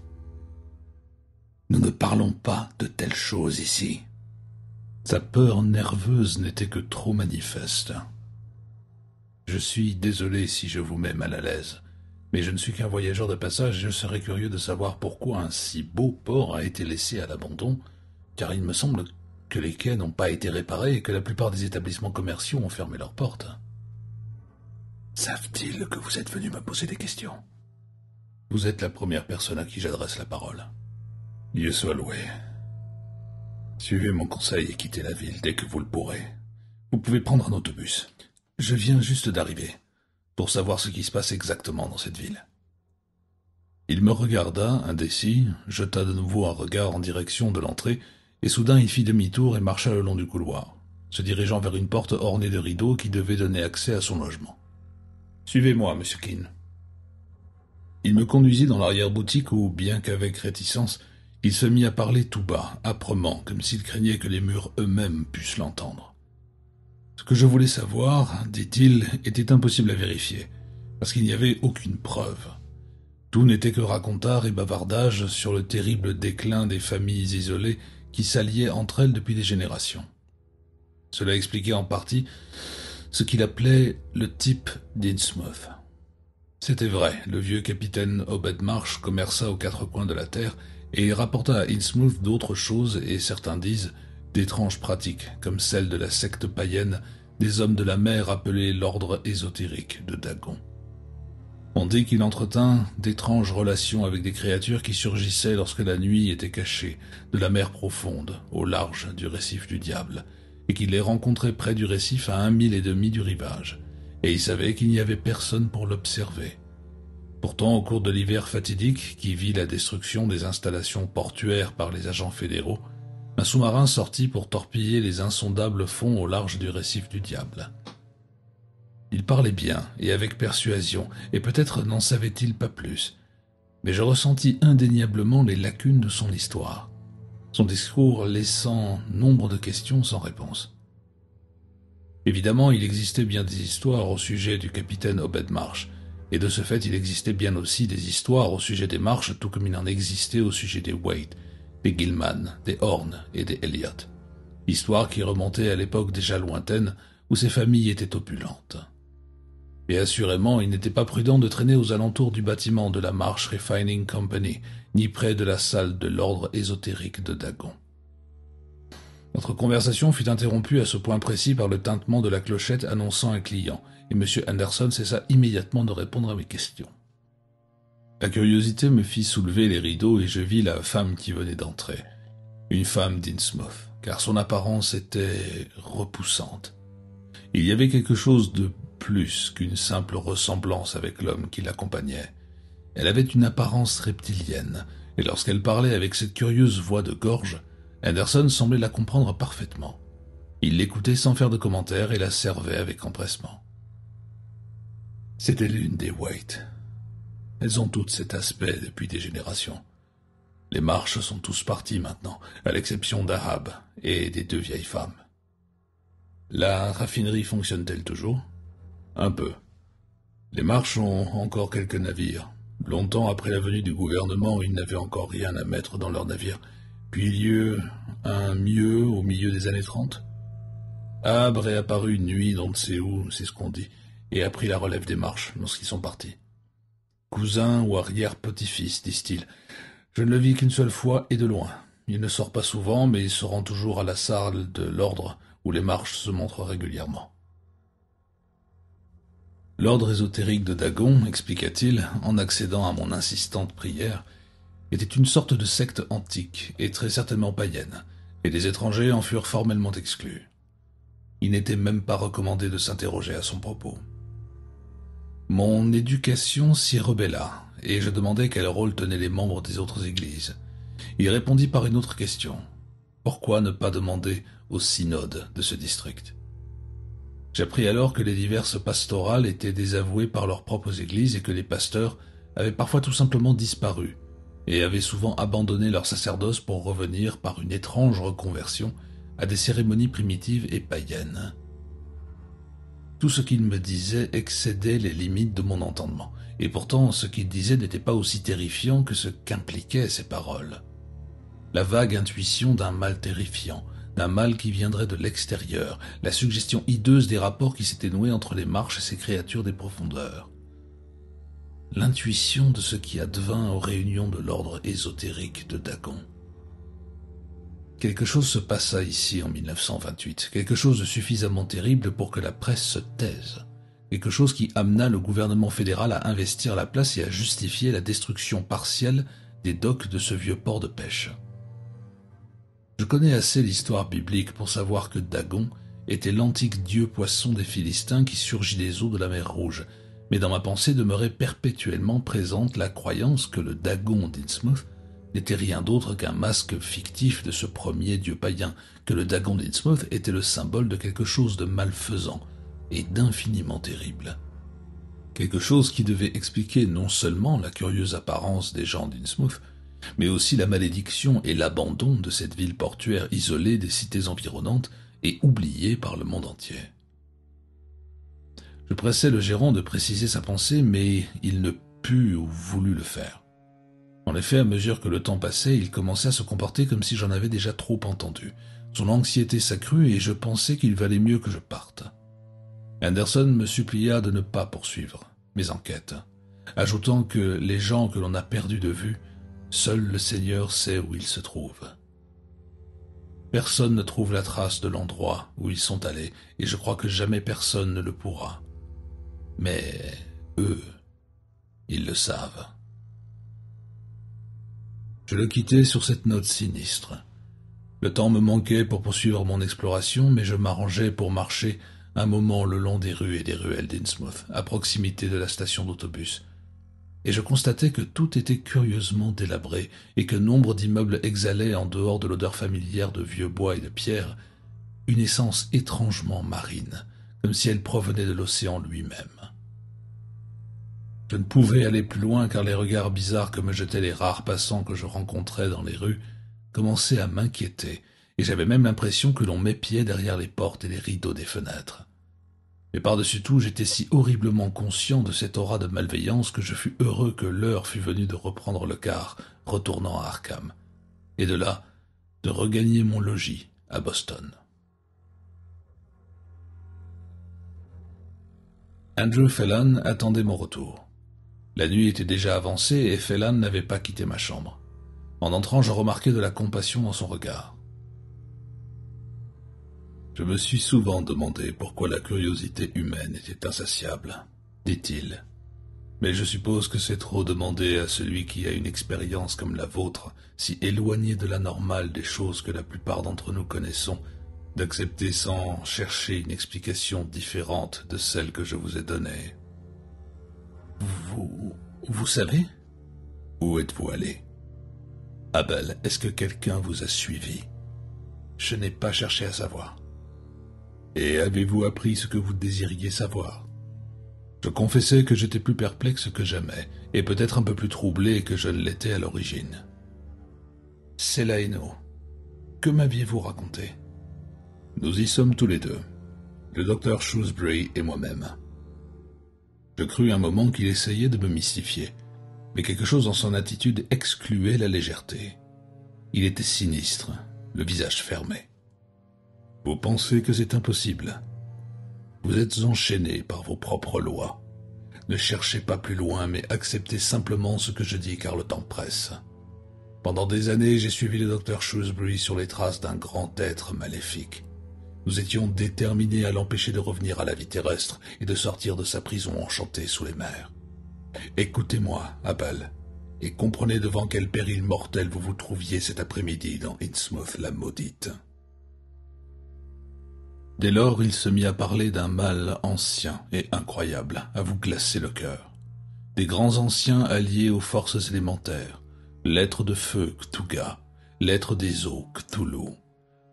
« Nous ne parlons pas de telles choses ici. » Sa peur nerveuse n'était que trop manifeste. « Je suis désolé si je vous mets mal à l'aise, mais je ne suis qu'un voyageur de passage et je serais curieux de savoir pourquoi un si beau port a été laissé à l'abandon, car il me semble que les quais n'ont pas été réparés et que la plupart des établissements commerciaux ont fermé leurs portes. Savent-ils que vous êtes venu me poser des questions? Vous êtes la première personne à qui j'adresse la parole. Dieu soit loué. Suivez mon conseil et quittez la ville dès que vous le pourrez. Vous pouvez prendre un autobus. Je viens juste d'arriver, pour savoir ce qui se passe exactement dans cette ville. » Il me regarda, indécis, jeta de nouveau un regard en direction de l'entrée, et soudain il fit demi-tour et marcha le long du couloir, se dirigeant vers une porte ornée de rideaux qui devait donner accès à son logement. « Suivez-moi, monsieur Keane. » Il me conduisit dans l'arrière-boutique où, bien qu'avec réticence, il se mit à parler tout bas, âprement, comme s'il craignait que les murs eux-mêmes pussent l'entendre. Ce que je voulais savoir, dit-il, était impossible à vérifier, parce qu'il n'y avait aucune preuve. Tout n'était que racontard et bavardage sur le terrible déclin des familles isolées qui s'alliaient entre elles depuis des générations. Cela expliquait en partie ce qu'il appelait le type d'Innsmouth. C'était vrai, le vieux capitaine Obed Marsh commerça aux quatre coins de la terre et rapporta à Innsmouth d'autres choses et certains disent d'étranges pratiques, comme celle de la secte païenne des hommes de la mer appelés l'ordre ésotérique de Dagon. On dit qu'il entretint d'étranges relations avec des créatures qui surgissaient lorsque la nuit était cachée de la mer profonde, au large du récif du diable, et qu'il les rencontrait près du récif à 1,5 milles du rivage, et il savait qu'il n'y avait personne pour l'observer. Pourtant, au cours de l'hiver fatidique qui vit la destruction des installations portuaires par les agents fédéraux, un sous-marin sortit pour torpiller les insondables fonds au large du récif du diable. Il parlait bien et avec persuasion, et peut-être n'en savait-il pas plus, mais je ressentis indéniablement les lacunes de son histoire, son discours laissant nombre de questions sans réponse. Évidemment, il existait bien des histoires au sujet du capitaine Obed Marsh, et de ce fait il existait bien aussi des histoires au sujet des Marsh, tout comme il en existait au sujet des Wade, des Gilman, des Horn et des Elliott. Histoires qui remontaient à l'époque déjà lointaine où ces familles étaient opulentes. Et assurément, il n'était pas prudent de traîner aux alentours du bâtiment de la Marsh Refining Company, ni près de la salle de l'ordre ésotérique de Dagon. Notre conversation fut interrompue à ce point précis par le tintement de la clochette annonçant un client, et M. Anderson cessa immédiatement de répondre à mes questions. La curiosité me fit soulever les rideaux et je vis la femme qui venait d'entrer. Une femme d'Innsmouth, car son apparence était repoussante. Il y avait quelque chose de plus qu'une simple ressemblance avec l'homme qui l'accompagnait. Elle avait une apparence reptilienne, et lorsqu'elle parlait avec cette curieuse voix de gorge, Anderson semblait la comprendre parfaitement. Il l'écoutait sans faire de commentaires et la servait avec empressement. C'était l'une des Waite. Elles ont toutes cet aspect depuis des générations. Les Marsh sont tous partis maintenant, à l'exception d'Ahab et des 2 vieilles femmes. La raffinerie fonctionne-t-elle toujours ? Un peu. Les Marsh ont encore quelques navires. Longtemps après la venue du gouvernement, ils n'avaient encore rien à mettre dans leurs navires. Puis il y eut un mieux au milieu des années 30. Ahab réapparut une nuit d'on ne sait où, c'est ce qu'on dit, et a pris la relève des Marsh lorsqu'ils sont partis. Cousin ou arrière-petit-fils, disent-ils. Je ne le vis qu'une seule fois et de loin. Il ne sort pas souvent, mais il se rend toujours à la salle de l'ordre où les Marsh se montrent régulièrement. L'ordre ésotérique de Dagon, expliqua-t-il, en accédant à mon insistante prière, était une sorte de secte antique et très certainement païenne, et les étrangers en furent formellement exclus. Il n'était même pas recommandé de s'interroger à son propos. Mon éducation s'y rebella, et je demandai quel rôle tenaient les membres des autres églises. Il répondit par une autre question. Pourquoi ne pas demander au synode de ce district ? J'appris alors que les diverses pastorales étaient désavouées par leurs propres églises et que les pasteurs avaient parfois tout simplement disparu et avaient souvent abandonné leur sacerdoce pour revenir par une étrange reconversion à des cérémonies primitives et païennes. Tout ce qu'il me disait excédait les limites de mon entendement, et pourtant ce qu'il disait n'était pas aussi terrifiant que ce qu'impliquaient ces paroles. La vague intuition d'un mal terrifiant, d'un mal qui viendrait de l'extérieur, la suggestion hideuse des rapports qui s'étaient noués entre les Marsh et ces créatures des profondeurs. L'intuition de ce qui advint aux réunions de l'ordre ésotérique de Dagon. Quelque chose se passa ici en 1928, quelque chose de suffisamment terrible pour que la presse se taise, quelque chose qui amena le gouvernement fédéral à investir la place et à justifier la destruction partielle des docks de ce vieux port de pêche. Je connais assez l'histoire biblique pour savoir que Dagon était l'antique dieu poisson des Philistins qui surgit des eaux de la mer Rouge, mais dans ma pensée demeurait perpétuellement présente la croyance que le Dagon d'Innsmouth n'était rien d'autre qu'un masque fictif de ce premier dieu païen, que le Dagon d'Innsmouth était le symbole de quelque chose de malfaisant et d'infiniment terrible. Quelque chose qui devait expliquer non seulement la curieuse apparence des gens d'Innsmouth, mais aussi la malédiction et l'abandon de cette ville portuaire isolée des cités environnantes et oubliée par le monde entier. Je pressais le gérant de préciser sa pensée, mais il ne put ou voulut le faire. En effet, à mesure que le temps passait, il commençait à se comporter comme si j'en avais déjà trop entendu. Son anxiété s'accrut et je pensais qu'il valait mieux que je parte. Anderson me supplia de ne pas poursuivre mes enquêtes, ajoutant que les gens que l'on a perdus de vue, seul le Seigneur sait où ils se trouvent. Personne ne trouve la trace de l'endroit où ils sont allés, et je crois que jamais personne ne le pourra. Mais eux, ils le savent. Je le quittai sur cette note sinistre. Le temps me manquait pour poursuivre mon exploration, mais je m'arrangeais pour marcher un moment le long des rues et des ruelles d'Innsmouth, à proximité de la station d'autobus. Et je constatais que tout était curieusement délabré et que nombre d'immeubles exhalaient, en dehors de l'odeur familière de vieux bois et de pierre, une essence étrangement marine, comme si elle provenait de l'océan lui-même. Je ne pouvais aller plus loin car les regards bizarres que me jetaient les rares passants que je rencontrais dans les rues commençaient à m'inquiéter, et j'avais même l'impression que l'on m'épiait derrière les portes et les rideaux des fenêtres. Mais par-dessus tout, j'étais si horriblement conscient de cette aura de malveillance que je fus heureux que l'heure fût venue de reprendre le car, retournant à Arkham, et de là, de regagner mon logis à Boston. Andrew Phelan attendait mon retour. La nuit était déjà avancée et Phelan n'avait pas quitté ma chambre. En entrant, je remarquai de la compassion dans son regard. « Je me suis souvent demandé pourquoi la curiosité humaine était insatiable, dit-il. Mais je suppose que c'est trop demander à celui qui a une expérience comme la vôtre, si éloignée de la normale des choses que la plupart d'entre nous connaissons, d'accepter sans chercher une explication différente de celle que je vous ai donnée. Vous savez? Où êtes-vous allé? Abel, est-ce que quelqu'un vous a suivi? Je n'ai pas cherché à savoir. Et avez-vous appris ce que vous désiriez savoir? Je confessais que j'étais plus perplexe que jamais, et peut-être un peu plus troublé que je ne l'étais à l'origine. Celaeno, que m'aviez-vous raconté? Nous y sommes tous les deux, le docteur Shrewsbury et moi-même. Je crus un moment qu'il essayait de me mystifier, mais quelque chose dans son attitude excluait la légèreté. Il était sinistre, le visage fermé. Vous pensez que c'est impossible? Vous êtes enchaîné par vos propres lois. Ne cherchez pas plus loin, mais acceptez simplement ce que je dis car le temps presse. Pendant des années, j'ai suivi le docteur Shrewsbury sur les traces d'un grand être maléfique. Nous étions déterminés à l'empêcher de revenir à la vie terrestre et de sortir de sa prison enchantée sous les mers. Écoutez-moi, Abel, et comprenez devant quel péril mortel vous vous trouviez cet après-midi dans Innsmouth la maudite. Dès lors, il se mit à parler d'un mal ancien et incroyable, à vous glacer le cœur. Des grands anciens alliés aux forces élémentaires, l'être de feu Cthulhu, l'être des eaux Cthulhu,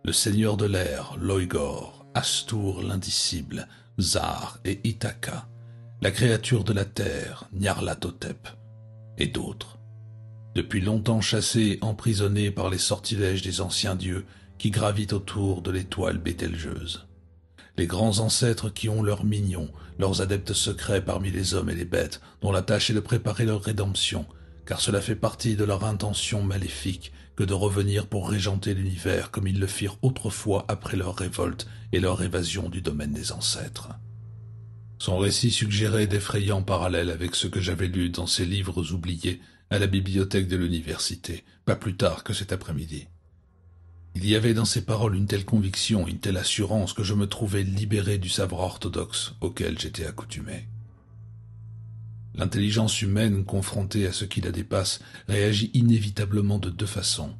le seigneur de l'air Loigor, Astur l'indicible, Zar et Ithaca, la créature de la terre Nyarlathotep, et d'autres. Depuis longtemps chassés et emprisonnés par les sortilèges des anciens dieux qui gravitent autour de l'étoile bételgeuse. Les grands ancêtres qui ont leurs mignons, leurs adeptes secrets parmi les hommes et les bêtes, dont la tâche est de préparer leur rédemption, car cela fait partie de leur intention maléfique que de revenir pour régenter l'univers comme ils le firent autrefois après leur révolte et leur évasion du domaine des ancêtres. Son récit suggérait d'effrayants parallèles avec ce que j'avais lu dans ces livres oubliés à la bibliothèque de l'université, pas plus tard que cet après-midi. Il y avait dans ces paroles une telle conviction, une telle assurance que je me trouvais libéré du savoir orthodoxe auquel j'étais accoutumé. L'intelligence humaine, confrontée à ce qui la dépasse, réagit inévitablement de deux façons.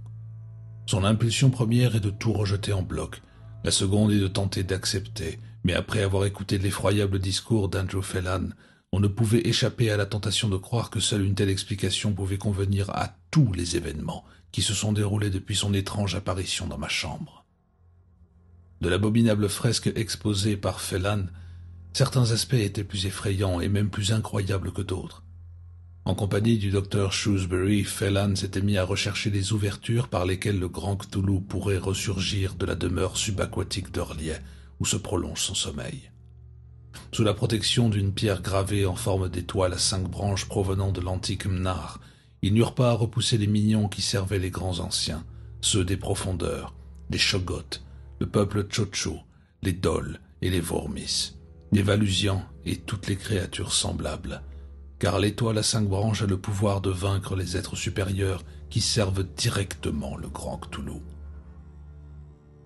Son impulsion première est de tout rejeter en bloc, La seconde est de tenter d'accepter, mais après avoir écouté l'effroyable discours d'Andrew Phelan, on ne pouvait échapper à la tentation de croire que seule une telle explication pouvait convenir à tous les événements qui se sont déroulés depuis son étrange apparition dans ma chambre. De l'abominable fresque exposée par Phelan, certains aspects étaient plus effrayants et même plus incroyables que d'autres. En compagnie du docteur Shrewsbury, Phelan s'était mis à rechercher les ouvertures par lesquelles le grand Cthulhu pourrait ressurgir de la demeure subaquatique d'Orlier, où se prolonge son sommeil. Sous la protection d'une pierre gravée en forme d'étoile à 5 branches provenant de l'antique Mnar, ils n'eurent pas à repousser les minions qui servaient les grands anciens, ceux des profondeurs, les Shoggoths, le peuple Tchotcho, les Dols et les Vormis, les Valusians et toutes les créatures semblables, car l'étoile à 5 branches a le pouvoir de vaincre les êtres supérieurs qui servent directement le grand Cthulhu.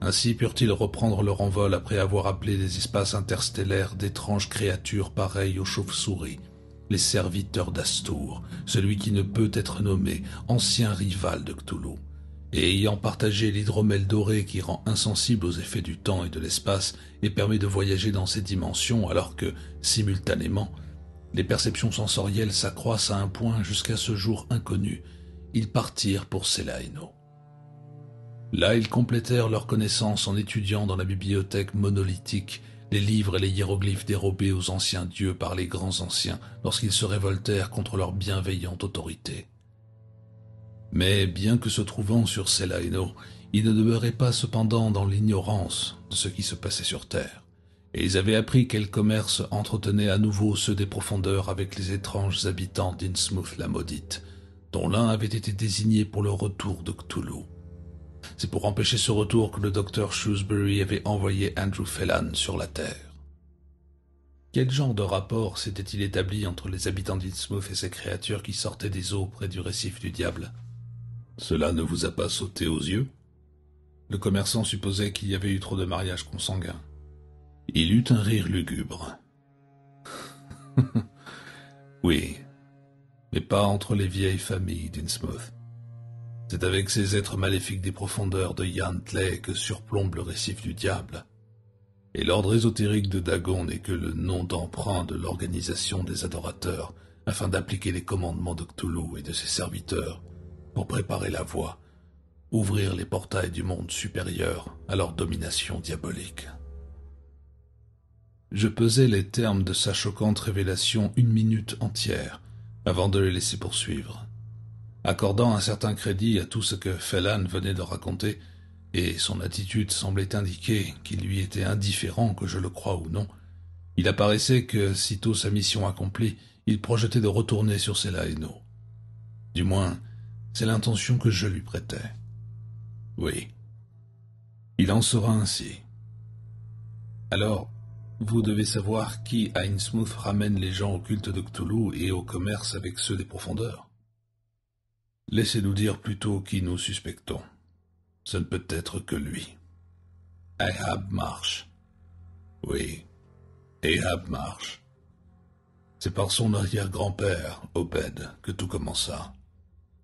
Ainsi purent-ils reprendre leur envol après avoir appelé des espaces interstellaires d'étranges créatures pareilles aux chauves-souris, les serviteurs d'Astur, celui qui ne peut être nommé, ancien rival de Cthulhu, et ayant partagé l'hydromel doré qui rend insensible aux effets du temps et de l'espace et permet de voyager dans ces dimensions alors que, simultanément, les perceptions sensorielles s'accroissent à un point jusqu'à ce jour inconnu. Ils partirent pour Selaeno. Là, ils complétèrent leurs connaissances en étudiant dans la bibliothèque monolithique les livres et les hiéroglyphes dérobés aux anciens dieux par les grands anciens lorsqu'ils se révoltèrent contre leur bienveillante autorité. Mais bien que se trouvant sur Selaeno, ils ne demeuraient pas cependant dans l'ignorance de ce qui se passait sur Terre. Et ils avaient appris quel commerce entretenait à nouveau ceux des profondeurs avec les étranges habitants d'Innsmouth la maudite, dont l'un avait été désigné pour le retour de Cthulhu. C'est pour empêcher ce retour que le docteur Shrewsbury avait envoyé Andrew Phelan sur la Terre. Quel genre de rapport s'était-il établi entre les habitants d'Innsmouth et ces créatures qui sortaient des eaux près du récif du diable? Cela ne vous a pas sauté aux yeux? Le commerçant supposait qu'il y avait eu trop de mariages consanguins. Il eut un rire lugubre. Oui, mais pas entre les vieilles familles d'Innsmouth. C'est avec ces êtres maléfiques des profondeurs de Yantley que surplombe le récif du diable. Et l'ordre ésotérique de Dagon n'est que le nom d'emprunt de l'organisation des adorateurs afin d'appliquer les commandements de Cthulhu et de ses serviteurs pour préparer la voie, ouvrir les portails du monde supérieur à leur domination diabolique. Je pesai les termes de sa choquante révélation 1 minute entière avant de le laisser poursuivre, accordant un certain crédit à tout ce que Phelan venait de raconter, et son attitude semblait indiquer qu'il lui était indifférent que je le croie ou non. Il apparaissait que, sitôt sa mission accomplie, il projetait de retourner sur Selaeno. Du moins, c'est l'intention que je lui prêtais. Oui, il en sera ainsi. Alors, vous devez savoir qui à Innsmouth ramène les gens au culte de Cthulhu et au commerce avec ceux des profondeurs. Laissez-nous dire plutôt qui nous suspectons. Ce ne peut être que lui. Ahab Marsh. Oui, Ahab Marsh. C'est par son arrière-grand-père, Obed, que tout commença.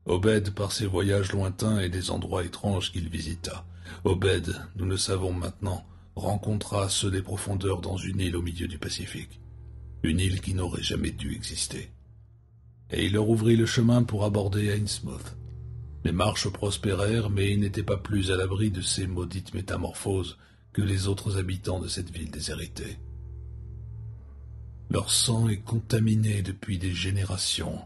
Obed par ses voyages lointains et des endroits étranges qu'il visita. Obed, nous le savons maintenant, rencontra ceux des profondeurs dans une île au milieu du Pacifique. Une île qui n'aurait jamais dû exister. Et il leur ouvrit le chemin pour aborder Innsmouth. Les marches prospérèrent, mais ils n'étaient pas plus à l'abri de ces maudites métamorphoses que les autres habitants de cette ville déshéritée. Leur sang est contaminé depuis des générations.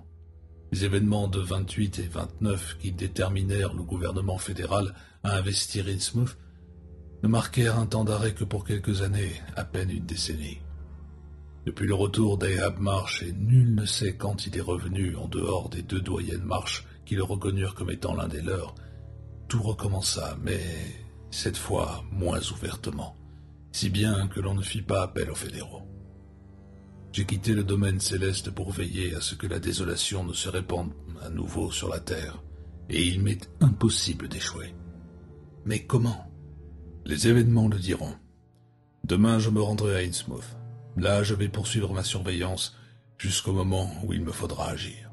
Les événements de 28 et 29 qui déterminèrent le gouvernement fédéral à investir Innsmouth ne marquèrent un temps d'arrêt que pour quelques années, à peine une décennie. Depuis le retour d'Ahab Marsh, et nul ne sait quand il est revenu en dehors des 2 doyens de marche qui le reconnurent comme étant l'un des leurs, tout recommença, mais cette fois moins ouvertement, si bien que l'on ne fit pas appel aux fédéraux. J'ai quitté le domaine céleste pour veiller à ce que la désolation ne se répande à nouveau sur la terre, et il m'est impossible d'échouer. Mais comment? Les événements le diront. Demain, je me rendrai à Innsmouth. Là, je vais poursuivre ma surveillance jusqu'au moment où il me faudra agir.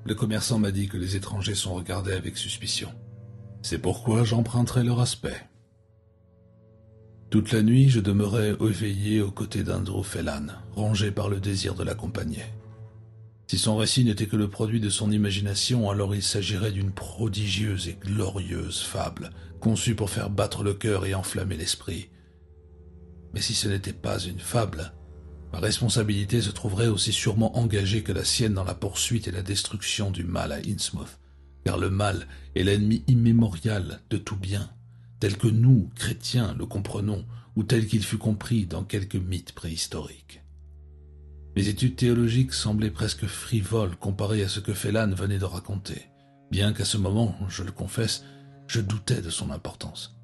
Le commerçant m'a dit que les étrangers sont regardés avec suspicion. C'est pourquoi j'emprunterai leur aspect. Toute la nuit, je demeurais éveillé aux côtés d'Andrew Phelan, rongé par le désir de l'accompagner. Si son récit n'était que le produit de son imagination, alors il s'agirait d'une prodigieuse et glorieuse fable, conçue pour faire battre le cœur et enflammer l'esprit. Mais si ce n'était pas une fable, ma responsabilité se trouverait aussi sûrement engagée que la sienne dans la poursuite et la destruction du mal à Innsmouth, car le mal est l'ennemi immémorial de tout bien, tel que nous, chrétiens, le comprenons, ou tel qu'il fut compris dans quelques mythes préhistoriques. Mes études théologiques semblaient presque frivoles comparées à ce que Phelan venait de raconter, bien qu'à ce moment, je le confesse, je doutais de son importance.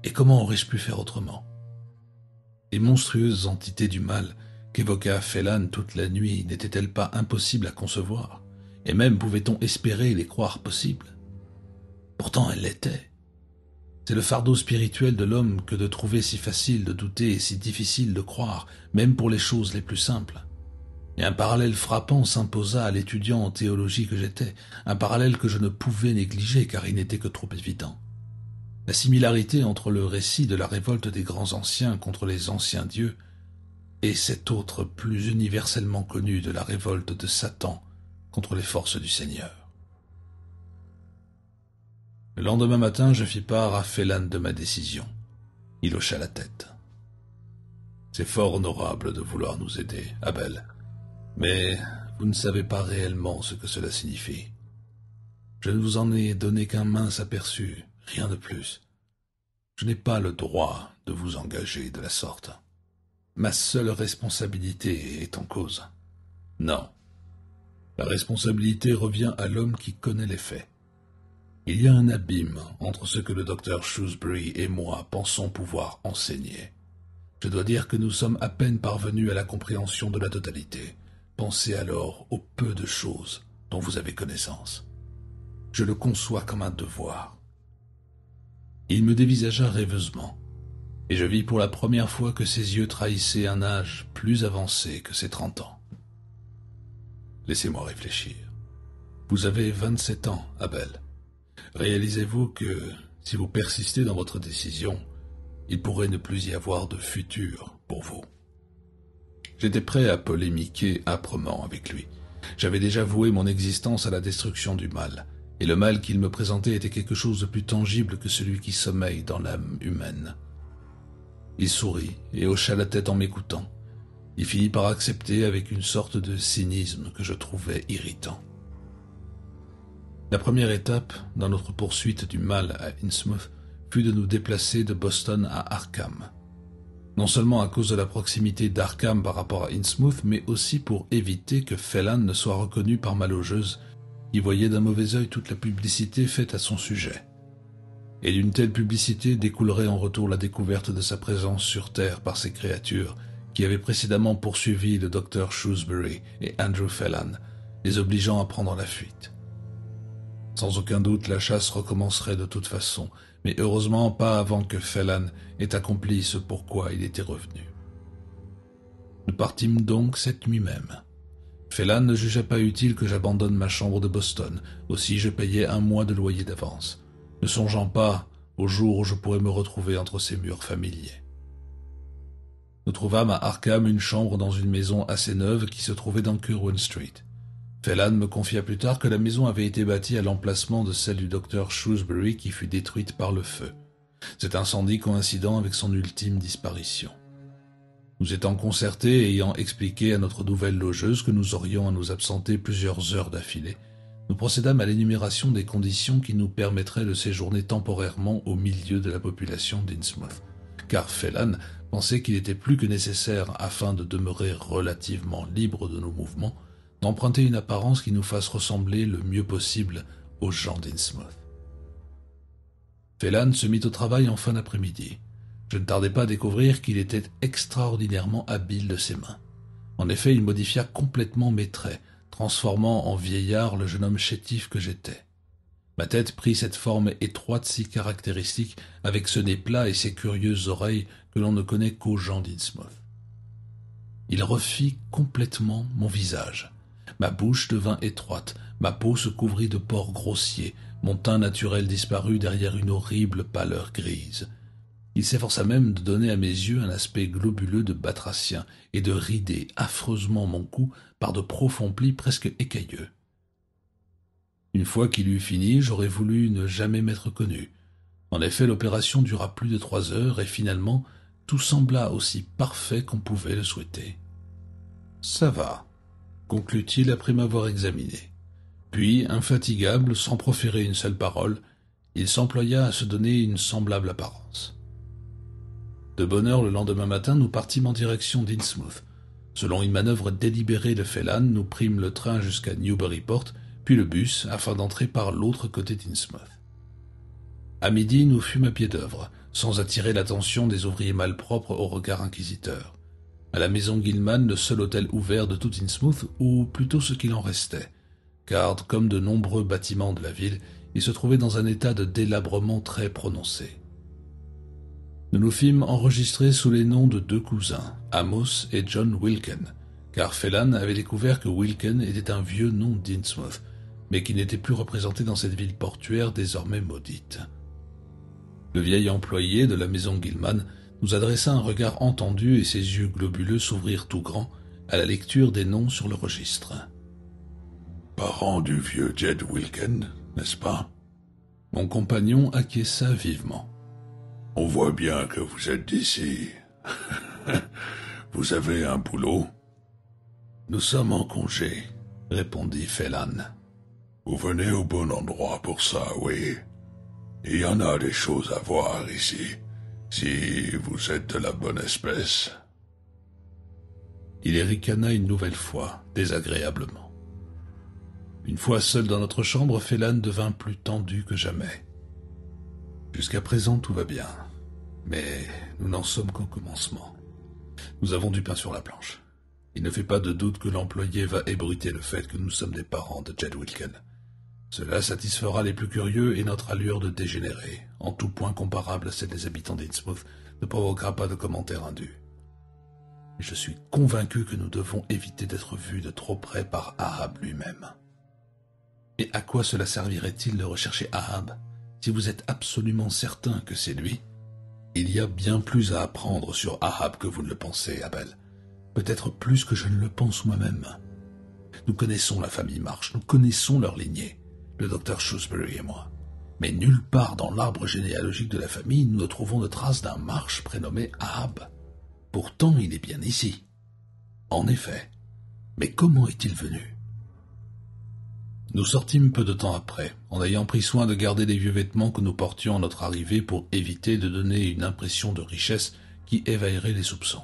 Et comment aurais-je pu faire autrement? Les monstrueuses entités du mal qu'évoqua Phelan toute la nuit n'étaient-elles pas impossibles à concevoir? Et même pouvait-on espérer les croire possibles? Pourtant elles l'étaient. C'est le fardeau spirituel de l'homme que de trouver si facile de douter et si difficile de croire, même pour les choses les plus simples. Et un parallèle frappant s'imposa à l'étudiant en théologie que j'étais, un parallèle que je ne pouvais négliger car il n'était que trop évident. La similarité entre le récit de la révolte des grands anciens contre les anciens dieux et cet autre plus universellement connu de la révolte de Satan contre les forces du Seigneur. Le lendemain matin, je fis part à Phelan de ma décision. Il hocha la tête. « C'est fort honorable de vouloir nous aider, Abel, mais vous ne savez pas réellement ce que cela signifie. Je ne vous en ai donné qu'un mince aperçu, rien de plus. Je n'ai pas le droit de vous engager de la sorte. Ma seule responsabilité est en cause. Non. La responsabilité revient à l'homme qui connaît les faits. Il y a un abîme entre ce que le docteur Shrewsbury et moi pensons pouvoir enseigner. Je dois dire que nous sommes à peine parvenus à la compréhension de la totalité. Pensez alors au peu de choses dont vous avez connaissance. Je le conçois comme un devoir. » Il me dévisagea rêveusement, et je vis pour la première fois que ses yeux trahissaient un âge plus avancé que ses 30 ans. « Laissez-moi réfléchir. Vous avez 27 ans, Abel. Réalisez-vous que, si vous persistez dans votre décision, il pourrait ne plus y avoir de futur pour vous. » J'étais prêt à polémiquer âprement avec lui. J'avais déjà voué mon existence à la destruction du mal, et le mal qu'il me présentait était quelque chose de plus tangible que celui qui sommeille dans l'âme humaine. Il sourit et hocha la tête en m'écoutant. Il finit par accepter avec une sorte de cynisme que je trouvais irritant. La première étape dans notre poursuite du mal à Innsmouth fut de nous déplacer de Boston à Arkham. Non seulement à cause de la proximité d'Arkham par rapport à Innsmouth, mais aussi pour éviter que Phelan ne soit reconnu par ma logeuse, qui voyait d'un mauvais œil toute la publicité faite à son sujet. Et d'une telle publicité découlerait en retour la découverte de sa présence sur Terre par ces créatures qui avaient précédemment poursuivi le docteur Shrewsbury et Andrew Phelan, les obligeant à prendre la fuite. Sans aucun doute, la chasse recommencerait de toute façon, mais heureusement pas avant que Phelan ait accompli ce pourquoi il était revenu. Nous partîmes donc cette nuit même. Phelan ne jugea pas utile que j'abandonne ma chambre de Boston, aussi je payais 1 mois de loyer d'avance, ne songeant pas au jour où je pourrais me retrouver entre ces murs familiers. Nous trouvâmes à Arkham une chambre dans une maison assez neuve qui se trouvait dans Curwen Street. Phelan me confia plus tard que la maison avait été bâtie à l'emplacement de celle du docteur Shrewsbury qui fut détruite par le feu, cet incendie coïncidant avec son ultime disparition. Nous étant concertés et ayant expliqué à notre nouvelle logeuse que nous aurions à nous absenter plusieurs heures d'affilée, nous procédâmes à l'énumération des conditions qui nous permettraient de séjourner temporairement au milieu de la population d'Innsmouth, car Phelan pensait qu'il était plus que nécessaire, afin de demeurer relativement libre de nos mouvements, d'emprunter une apparence qui nous fasse ressembler le mieux possible aux gens d'Innsmouth. Phelan se mit au travail en fin d'après-midi. Je ne tardai pas à découvrir qu'il était extraordinairement habile de ses mains. En effet, il modifia complètement mes traits, transformant en vieillard le jeune homme chétif que j'étais. Ma tête prit cette forme étroite si caractéristique, avec ce nez plat et ces curieuses oreilles que l'on ne connaît qu'aux gens d'Innsmouth. Il refit complètement mon visage. Ma bouche devint étroite, ma peau se couvrit de pores grossiers, mon teint naturel disparut derrière une horrible pâleur grise. Il s'efforça même de donner à mes yeux un aspect globuleux de batracien et de rider affreusement mon cou par de profonds plis presque écailleux. Une fois qu'il eut fini, j'aurais voulu ne jamais m'être connu. En effet, l'opération dura plus de 3 heures et finalement, tout sembla aussi parfait qu'on pouvait le souhaiter. « Ça va », conclut-il après m'avoir examiné. Puis, infatigable, sans proférer une seule parole, il s'employa à se donner une semblable apparence. De bonne heure le lendemain matin, nous partîmes en direction d'Innsmouth. Selon une manœuvre délibérée de Phelan, nous prîmes le train jusqu'à Newburyport, puis le bus, afin d'entrer par l'autre côté d'Innsmouth. À midi, nous fûmes à pied d'œuvre, sans attirer l'attention des ouvriers malpropres au regard inquisiteur. À la maison Gilman, le seul hôtel ouvert de tout Innsmouth, ou plutôt ce qu'il en restait, car, comme de nombreux bâtiments de la ville, il se trouvait dans un état de délabrement très prononcé. Nous nous fîmes enregistrer sous les noms de 2 cousins, Amos et John Wilken, car Phelan avait découvert que Wilken était un vieux nom d'Innsmouth, mais qui n'était plus représenté dans cette ville portuaire désormais maudite. Le vieil employé de la maison Gilman nous adressa un regard entendu et ses yeux globuleux s'ouvrirent tout grands à la lecture des noms sur le registre. « Parent du vieux Jed Wilken, n'est-ce pas ?» Mon compagnon acquiesça vivement. « On voit bien que vous êtes d'ici. Vous avez un boulot ?»« Nous sommes en congé, » répondit Phelan. « Vous venez au bon endroit pour ça, oui. Il y en a des choses à voir ici, si vous êtes de la bonne espèce. » Il ricana une nouvelle fois, désagréablement. Une fois seul dans notre chambre, Phelan devint plus tendu que jamais. Jusqu'à présent, tout va bien, mais nous n'en sommes qu'au commencement. Nous avons du pain sur la planche. Il ne fait pas de doute que l'employé va ébruiter le fait que nous sommes des parents de Jed Wilken. Cela satisfera les plus curieux et notre allure de dégénérés, en tout point comparable à celle des habitants d'Innsmouth, ne provoquera pas de commentaires indus. Et je suis convaincu que nous devons éviter d'être vus de trop près par Ahab lui-même. Et à quoi cela servirait-il de rechercher Ahab, si vous êtes absolument certain que c'est lui? Il y a bien plus à apprendre sur Ahab que vous ne le pensez, Abel. Peut-être plus que je ne le pense moi-même. Nous connaissons la famille Marsh, nous connaissons leur lignée, le docteur Shrewsbury et moi. Mais nulle part dans l'arbre généalogique de la famille nous ne trouvons de traces d'un Marsh prénommé Ahab. Pourtant, il est bien ici. En effet. Mais comment est-il venu? Nous sortîmes peu de temps après, en ayant pris soin de garder les vieux vêtements que nous portions à notre arrivée pour éviter de donner une impression de richesse qui éveillerait les soupçons.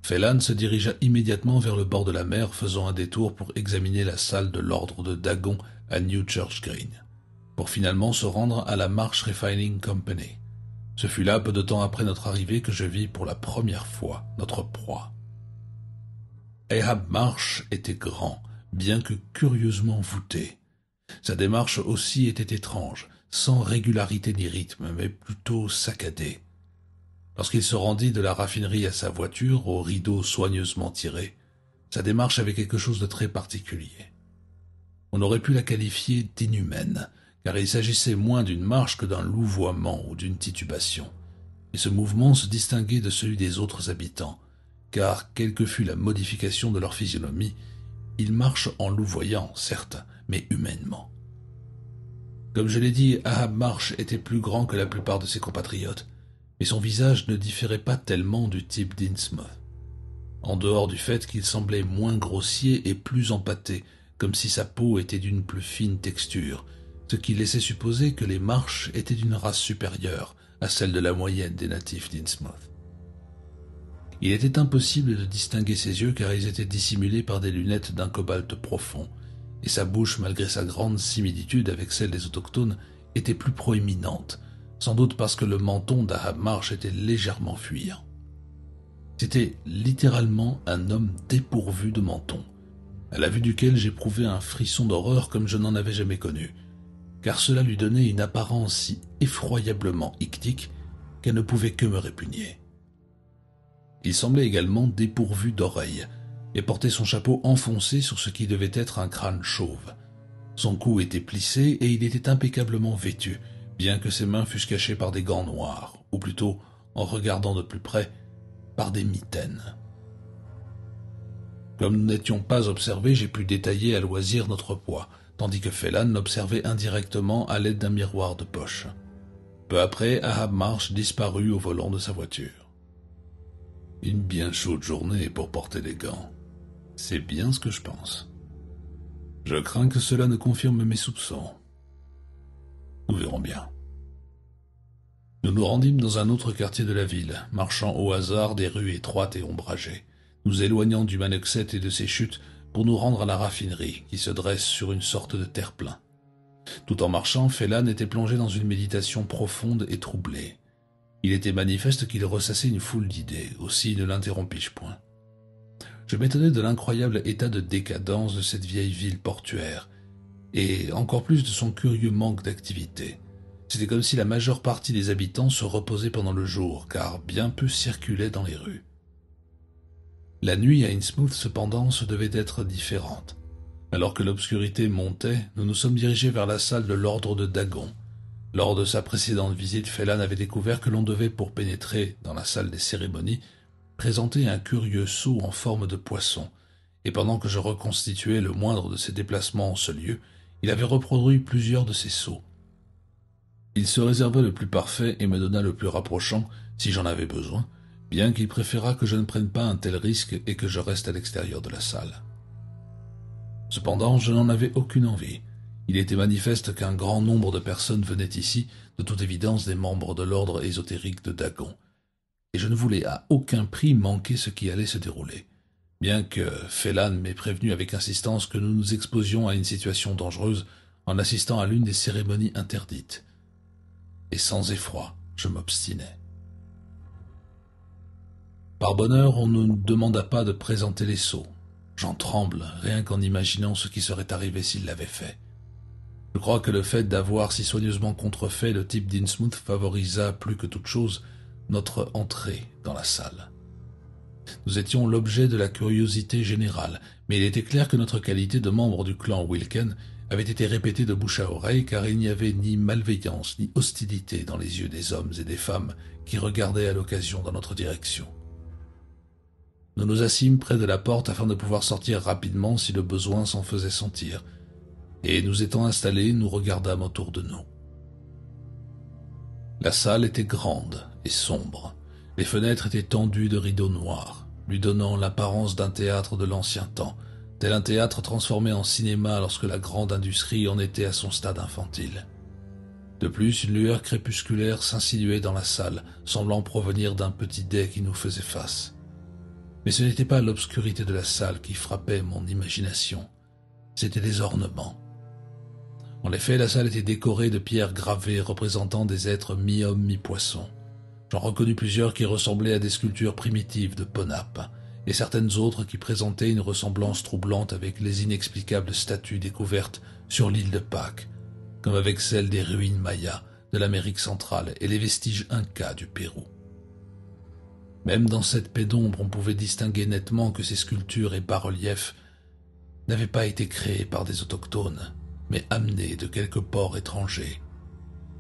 Phelan se dirigea immédiatement vers le bord de la mer, faisant un détour pour examiner la salle de l'ordre de Dagon à New Church Green, pour finalement se rendre à la Marsh Refining Company. Ce fut là, peu de temps après notre arrivée, que je vis pour la première fois notre proie. Ahab Marsh était grand, bien que curieusement voûté. Sa démarche aussi était étrange, sans régularité ni rythme, mais plutôt saccadée. Lorsqu'il se rendit de la raffinerie à sa voiture, aux rideaux soigneusement tirés, sa démarche avait quelque chose de très particulier. On aurait pu la qualifier d'inhumaine, car il s'agissait moins d'une marche que d'un louvoiement ou d'une titubation, et ce mouvement se distinguait de celui des autres habitants, car, quelle que fût la modification de leur physionomie, ils marchent en louvoyant, certes, mais humainement. Comme je l'ai dit, Ahab Marsh était plus grand que la plupart de ses compatriotes, mais son visage ne différait pas tellement du type d'Innsmouth, en dehors du fait qu'il semblait moins grossier et plus empâté, comme si sa peau était d'une plus fine texture, ce qui laissait supposer que les Marsh étaient d'une race supérieure à celle de la moyenne des natifs d'Innsmouth. Il était impossible de distinguer ses yeux car ils étaient dissimulés par des lunettes d'un cobalt profond, et sa bouche, malgré sa grande similitude avec celle des autochtones, était plus proéminente, sans doute parce que le menton d'Ahab Marsh était légèrement fuyant. C'était littéralement un homme dépourvu de menton, à la vue duquel j'éprouvais un frisson d'horreur comme je n'en avais jamais connu, car cela lui donnait une apparence si effroyablement ictique qu'elle ne pouvait que me répugner. Il semblait également dépourvu d'oreilles, et portait son chapeau enfoncé sur ce qui devait être un crâne chauve. Son cou était plissé et il était impeccablement vêtu, bien que ses mains fussent cachées par des gants noirs, ou plutôt en regardant de plus près, par des mitaines. Comme nous n'étions pas observés, j'ai pu détailler à loisir notre poids, tandis que Phelan l'observait indirectement à l'aide d'un miroir de poche. Peu après, Ahab Marsh disparut au volant de sa voiture. Une bien chaude journée pour porter des gants. C'est bien ce que je pense. Je crains que cela ne confirme mes soupçons. Nous verrons bien. Nous nous rendîmes dans un autre quartier de la ville, marchant au hasard des rues étroites et ombragées, nous éloignant du Manoxet et de ses chutes pour nous rendre à la raffinerie qui se dresse sur une sorte de terre-plein. Tout en marchant, Phelan était plongé dans une méditation profonde et troublée. Il était manifeste qu'il ressassait une foule d'idées, aussi ne l'interrompis-je point. Je m'étonnais de l'incroyable état de décadence de cette vieille ville portuaire, et encore plus de son curieux manque d'activité. C'était comme si la majeure partie des habitants se reposaient pendant le jour, car bien peu circulaient dans les rues. La nuit à Innsmouth, cependant, se devait être différente. Alors que l'obscurité montait, nous nous sommes dirigés vers la salle de l'ordre de Dagon. Lors de sa précédente visite, Phelan avait découvert que l'on devait, pour pénétrer dans la salle des cérémonies, présenter un curieux sceau en forme de poisson, et pendant que je reconstituais le moindre de ses déplacements en ce lieu, il avait reproduit plusieurs de ces sceaux. Il se réserva le plus parfait et me donna le plus rapprochant, si j'en avais besoin, bien qu'il préféra que je ne prenne pas un tel risque et que je reste à l'extérieur de la salle. Cependant, je n'en avais aucune envie. Il était manifeste qu'un grand nombre de personnes venaient ici, de toute évidence des membres de l'ordre ésotérique de Dagon, et je ne voulais à aucun prix manquer ce qui allait se dérouler, bien que Phelan m'ait prévenu avec insistance que nous nous exposions à une situation dangereuse en assistant à l'une des cérémonies interdites. Et sans effroi, je m'obstinai. Par bonheur, on ne nous demanda pas de présenter les sceaux. J'en tremble, rien qu'en imaginant ce qui serait arrivé s'il l'avait fait. Je crois que le fait d'avoir si soigneusement contrefait le type d'Innsmouth favorisa plus que toute chose notre entrée dans la salle. Nous étions l'objet de la curiosité générale, mais il était clair que notre qualité de membre du clan Wilken avait été répétée de bouche à oreille, car il n'y avait ni malveillance ni hostilité dans les yeux des hommes et des femmes qui regardaient à l'occasion dans notre direction. Nous nous assîmes près de la porte afin de pouvoir sortir rapidement si le besoin s'en faisait sentir, et nous étant installés, nous regardâmes autour de nous. La salle était grande et sombre. Les fenêtres étaient tendues de rideaux noirs, lui donnant l'apparence d'un théâtre de l'ancien temps, tel un théâtre transformé en cinéma lorsque la grande industrie en était à son stade infantile. De plus, une lueur crépusculaire s'insinuait dans la salle, semblant provenir d'un petit dais qui nous faisait face. Mais ce n'était pas l'obscurité de la salle qui frappait mon imagination, c'étaient les ornements. En effet, la salle était décorée de pierres gravées représentant des êtres mi-hommes, mi-poissons. J'en reconnus plusieurs qui ressemblaient à des sculptures primitives de Ponap, et certaines autres qui présentaient une ressemblance troublante avec les inexplicables statues découvertes sur l'île de Pâques, comme avec celles des ruines mayas de l'Amérique centrale et les vestiges incas du Pérou. Même dans cette pénombre, on pouvait distinguer nettement que ces sculptures et bas-reliefs n'avaient pas été créés par des autochtones, mais amenés de quelque port étranger.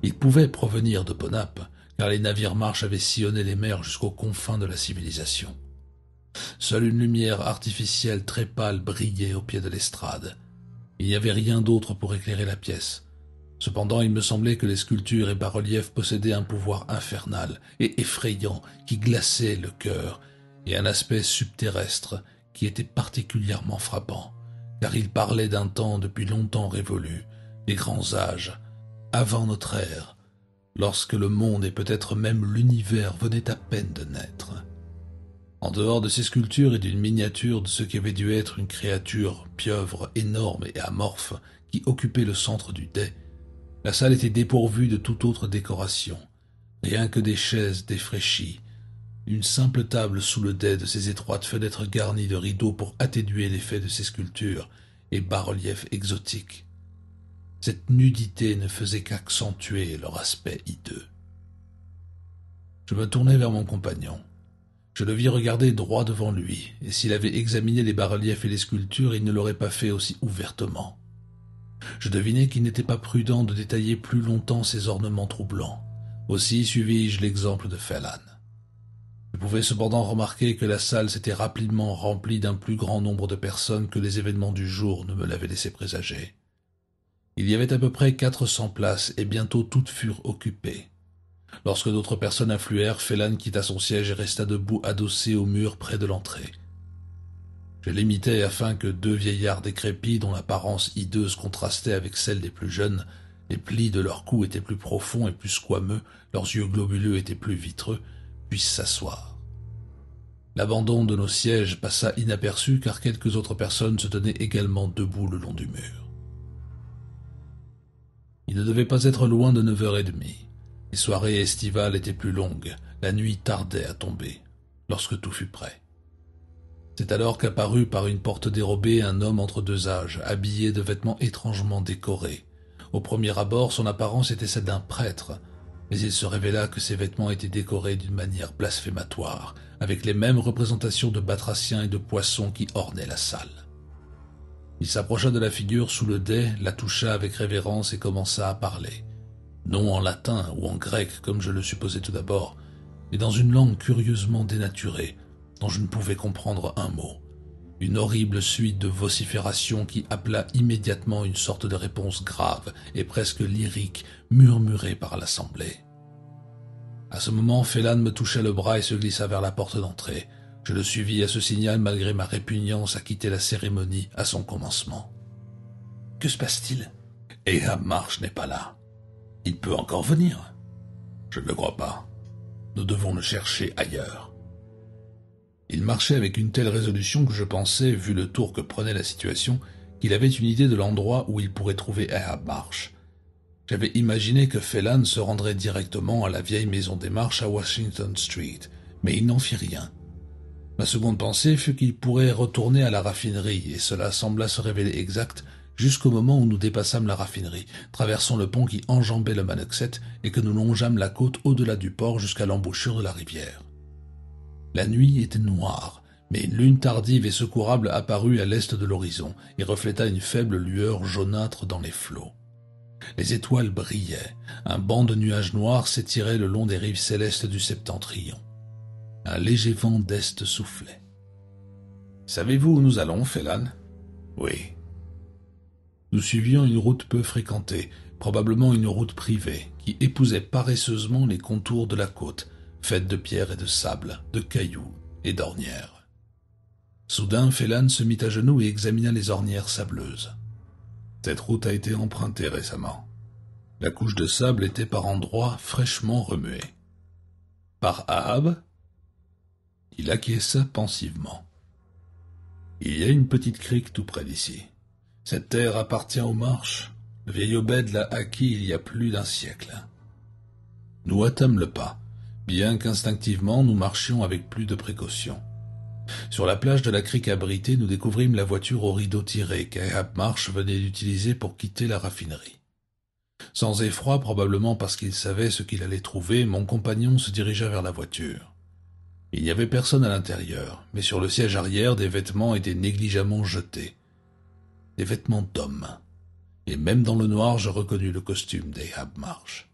Ils pouvaient provenir de Ponap, car les navires-marches avaient sillonné les mers jusqu'aux confins de la civilisation. Seule une lumière artificielle très pâle brillait au pied de l'estrade. Il n'y avait rien d'autre pour éclairer la pièce. Cependant, il me semblait que les sculptures et bas-reliefs possédaient un pouvoir infernal et effrayant qui glaçait le cœur, et un aspect subterrestre qui était particulièrement frappant, car il parlait d'un temps depuis longtemps révolu, des grands âges, avant notre ère, lorsque le monde et peut-être même l'univers venaient à peine de naître. En dehors de ces sculptures et d'une miniature de ce qui avait dû être une créature pieuvre, énorme et amorphe qui occupait le centre du dais, la salle était dépourvue de toute autre décoration, rien que des chaises défraîchies, une simple table sous le dais de ces étroites fenêtres garnies de rideaux pour atténuer l'effet de ces sculptures et bas-reliefs exotiques. Cette nudité ne faisait qu'accentuer leur aspect hideux. Je me tournai vers mon compagnon. Je le vis regarder droit devant lui, et s'il avait examiné les bas-reliefs et les sculptures, il ne l'aurait pas fait aussi ouvertement. Je devinai qu'il n'était pas prudent de détailler plus longtemps ces ornements troublants. Aussi suivis-je l'exemple de Phelan. Je pouvais cependant remarquer que la salle s'était rapidement remplie d'un plus grand nombre de personnes que les événements du jour ne me l'avaient laissé présager. Il y avait à peu près 400 places et bientôt toutes furent occupées. Lorsque d'autres personnes affluèrent, Phelan quitta son siège et resta debout adossé au mur près de l'entrée. Je l'imitais afin que deux vieillards décrépits dont l'apparence hideuse contrastait avec celle des plus jeunes, les plis de leur cou étaient plus profonds et plus squameux, leurs yeux globuleux étaient plus vitreux, puissent s'asseoir. L'abandon de nos sièges passa inaperçu car quelques autres personnes se tenaient également debout le long du mur. Il ne devait pas être loin de 9h30. Les soirées estivales étaient plus longues, la nuit tardait à tomber, lorsque tout fut prêt. C'est alors qu'apparut par une porte dérobée un homme entre deux âges, habillé de vêtements étrangement décorés. Au premier abord, son apparence était celle d'un prêtre, mais il se révéla que ses vêtements étaient décorés d'une manière blasphématoire, avec les mêmes représentations de batraciens et de poissons qui ornaient la salle. Il s'approcha de la figure sous le dais, la toucha avec révérence et commença à parler. Non en latin ou en grec, comme je le supposais tout d'abord, mais dans une langue curieusement dénaturée, dont je ne pouvais comprendre un mot. Une horrible suite de vociférations qui appela immédiatement une sorte de réponse grave et presque lyrique, murmurée par l'assemblée. À ce moment, Phelan me toucha le bras et se glissa vers la porte d'entrée. Je le suivis à ce signal malgré ma répugnance à quitter la cérémonie à son commencement. Que se passe-t-il? Ahab Marsh n'est pas là. Il peut encore venir. Je ne le crois pas. Nous devons le chercher ailleurs. Il marchait avec une telle résolution que je pensais, vu le tour que prenait la situation, qu'il avait une idée de l'endroit où il pourrait trouver Ahab Marsh. J'avais imaginé que Phelan se rendrait directement à la vieille maison des Marsh à Washington Street, mais il n'en fit rien. Ma seconde pensée fut qu'il pourrait retourner à la raffinerie, et cela sembla se révéler exact jusqu'au moment où nous dépassâmes la raffinerie, traversant le pont qui enjambait le Manoxet et que nous longeâmes la côte au-delà du port jusqu'à l'embouchure de la rivière. La nuit était noire, mais une lune tardive et secourable apparut à l'est de l'horizon et refléta une faible lueur jaunâtre dans les flots. Les étoiles brillaient, un banc de nuages noirs s'étirait le long des rives célestes du septentrion. Un léger vent d'est soufflait. « Savez-vous où nous allons, Phelan ?»« Oui. » Nous suivions une route peu fréquentée, probablement une route privée, qui épousait paresseusement les contours de la côte, faite de pierres et de sable, de cailloux et d'ornières. Soudain, Phelan se mit à genoux et examina les ornières sableuses. Cette route a été empruntée récemment. La couche de sable était par endroits fraîchement remuée. Par Ahab? Il acquiesça pensivement. Il y a une petite crique tout près d'ici. Cette terre appartient aux Marsh. Le vieil Obed l'a acquis il y a plus d'un siècle. Nous hâtâmes le pas, bien qu'instinctivement nous marchions avec plus de précaution. Sur la plage de la crique abritée, nous découvrîmes la voiture au rideau tiré qu'Ahab Marsh venait d'utiliser pour quitter la raffinerie. Sans effroi, probablement parce qu'il savait ce qu'il allait trouver, mon compagnon se dirigea vers la voiture. Il n'y avait personne à l'intérieur, mais sur le siège arrière, des vêtements étaient négligemment jetés. Des vêtements d'homme. Et même dans le noir, je reconnus le costume d'Ahab Marsh.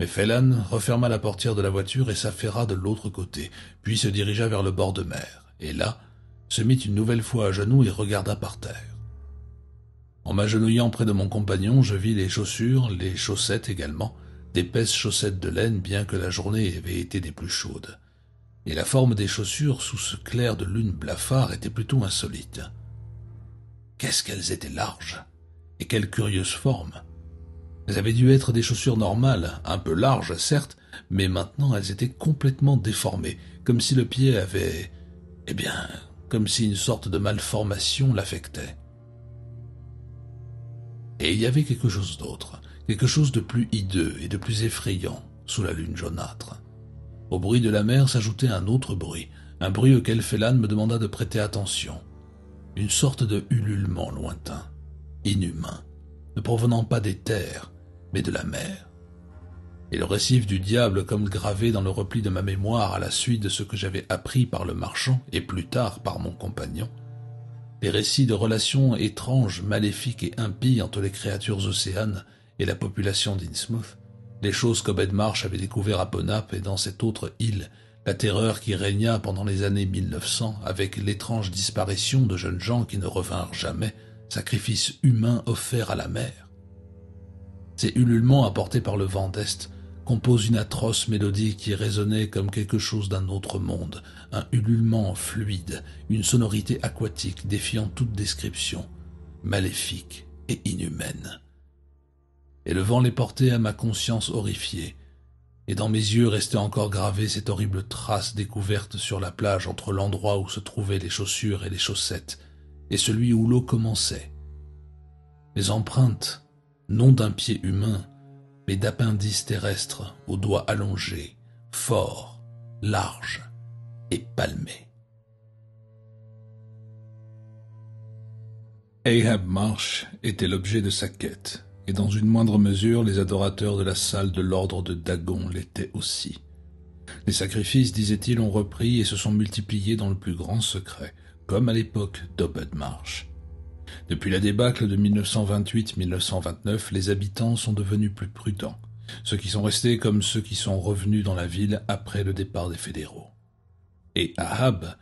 Mais Phelan referma la portière de la voiture et s'affaira de l'autre côté, puis se dirigea vers le bord de mer, et là, se mit une nouvelle fois à genoux et regarda par terre. En m'agenouillant près de mon compagnon, je vis les chaussures, les chaussettes également, d'épaisses chaussettes de laine bien que la journée avait été des plus chaudes. Et la forme des chaussures sous ce clair de lune blafard était plutôt insolite. Qu'est-ce qu'elles étaient larges, et quelle curieuse forme! Elles avaient dû être des chaussures normales, un peu larges certes, mais maintenant elles étaient complètement déformées, comme si le pied avait... comme si une sorte de malformation l'affectait. Et il y avait quelque chose d'autre, quelque chose de plus hideux et de plus effrayant sous la lune jaunâtre. Au bruit de la mer s'ajoutait un autre bruit, un bruit auquel Phelan me demanda de prêter attention. Une sorte de ululement lointain, inhumain, ne provenant pas des terres, mais de la mer. Et le récif du diable comme gravé dans le repli de ma mémoire à la suite de ce que j'avais appris par le marchand et plus tard par mon compagnon, les récits de relations étranges, maléfiques et impies entre les créatures océanes et la population d'Innsmouth, les choses qu'Obed Marsh avait découvert à Ponap et dans cette autre île, La terreur qui régna pendant les années 1900 avec l'étrange disparition de jeunes gens qui ne revinrent jamais, sacrifices humains offerts à la mer. Ces ululements apportés par le vent d'Est composent une atroce mélodie qui résonnait comme quelque chose d'un autre monde, un ululement fluide, une sonorité aquatique défiant toute description, maléfique et inhumaine. Et le vent les portait à ma conscience horrifiée, et dans mes yeux restait encore gravée cette horrible trace découverte sur la plage entre l'endroit où se trouvaient les chaussures et les chaussettes, et celui où l'eau commençait. Les empreintes, non d'un pied humain, mais d'appendices terrestres aux doigts allongés, forts, larges et palmés. Ahab Marsh était l'objet de sa quête, et dans une moindre mesure, les adorateurs de la salle de l'ordre de Dagon l'étaient aussi. Les sacrifices, disait-il, ont repris et se sont multipliés dans le plus grand secret, comme à l'époque d'Obed Marsh. Depuis la débâcle de 1928-1929, les habitants sont devenus plus prudents, ceux qui sont restés comme ceux qui sont revenus dans la ville après le départ des fédéraux. Et Ahab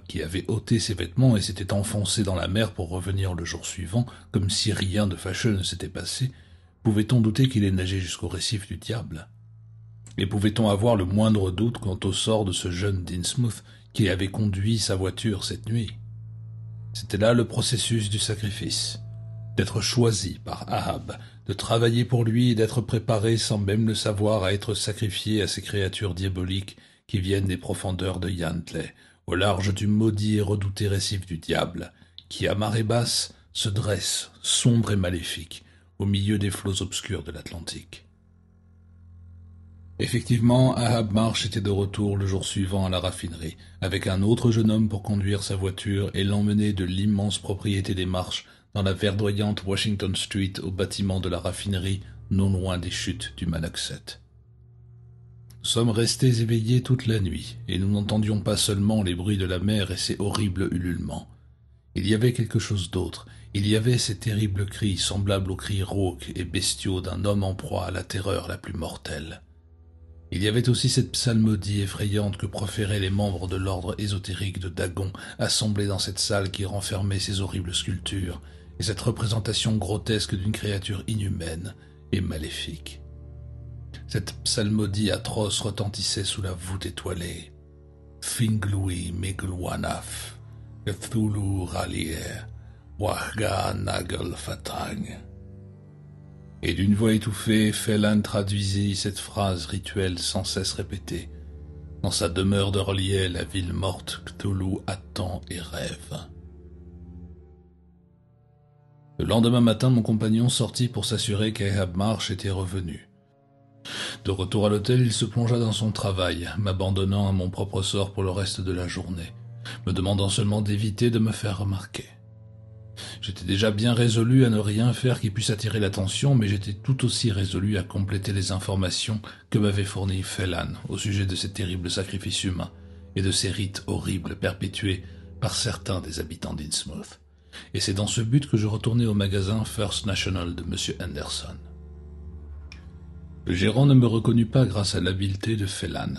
qui avait ôté ses vêtements et s'était enfoncé dans la mer pour revenir le jour suivant, comme si rien de fâcheux ne s'était passé, pouvait-on douter qu'il ait nagé jusqu'au récif du diable? Et pouvait-on avoir le moindre doute quant au sort de ce jeune d'Innsmouth qui avait conduit sa voiture cette nuit? C'était là le processus du sacrifice, d'être choisi par Ahab, de travailler pour lui et d'être préparé sans même le savoir à être sacrifié à ces créatures diaboliques qui viennent des profondeurs de Yantley, au large du maudit et redouté récif du diable, qui à marée basse se dresse, sombre et maléfique, au milieu des flots obscurs de l'Atlantique. Effectivement, Ahab Marsh était de retour le jour suivant à la raffinerie, avec un autre jeune homme pour conduire sa voiture et l'emmener de l'immense propriété des Marsh dans la verdoyante Washington Street au bâtiment de la raffinerie, non loin des chutes du Manaxet. Nous sommes restés éveillés toute la nuit, et nous n'entendions pas seulement les bruits de la mer et ses horribles ululements. Il y avait quelque chose d'autre, il y avait ces terribles cris semblables aux cris rauques et bestiaux d'un homme en proie à la terreur la plus mortelle. Il y avait aussi cette psalmodie effrayante que proféraient les membres de l'ordre ésotérique de Dagon, assemblés dans cette salle qui renfermait ces horribles sculptures, et cette représentation grotesque d'une créature inhumaine et maléfique. Cette psalmodie atroce retentissait sous la voûte étoilée. Finglui Migulwanaf, Cthulhu Ralier, Wahga Nagel Fatang. Et d'une voix étouffée, Phelan traduisit cette phrase rituelle sans cesse répétée. Dans sa demeure d'Orlier, la ville morte, Cthulhu attend et rêve. Le lendemain matin, mon compagnon sortit pour s'assurer qu'Ahab Marsh était revenu. De retour à l'hôtel, il se plongea dans son travail, m'abandonnant à mon propre sort pour le reste de la journée, me demandant seulement d'éviter de me faire remarquer. J'étais déjà bien résolu à ne rien faire qui puisse attirer l'attention, mais j'étais tout aussi résolu à compléter les informations que m'avait fournies Phelan au sujet de ces terribles sacrifices humains et de ces rites horribles perpétués par certains des habitants d'Innsmouth. Et c'est dans ce but que je retournai au magasin First National de M. Henderson. Le gérant ne me reconnut pas grâce à l'habileté de Phelan.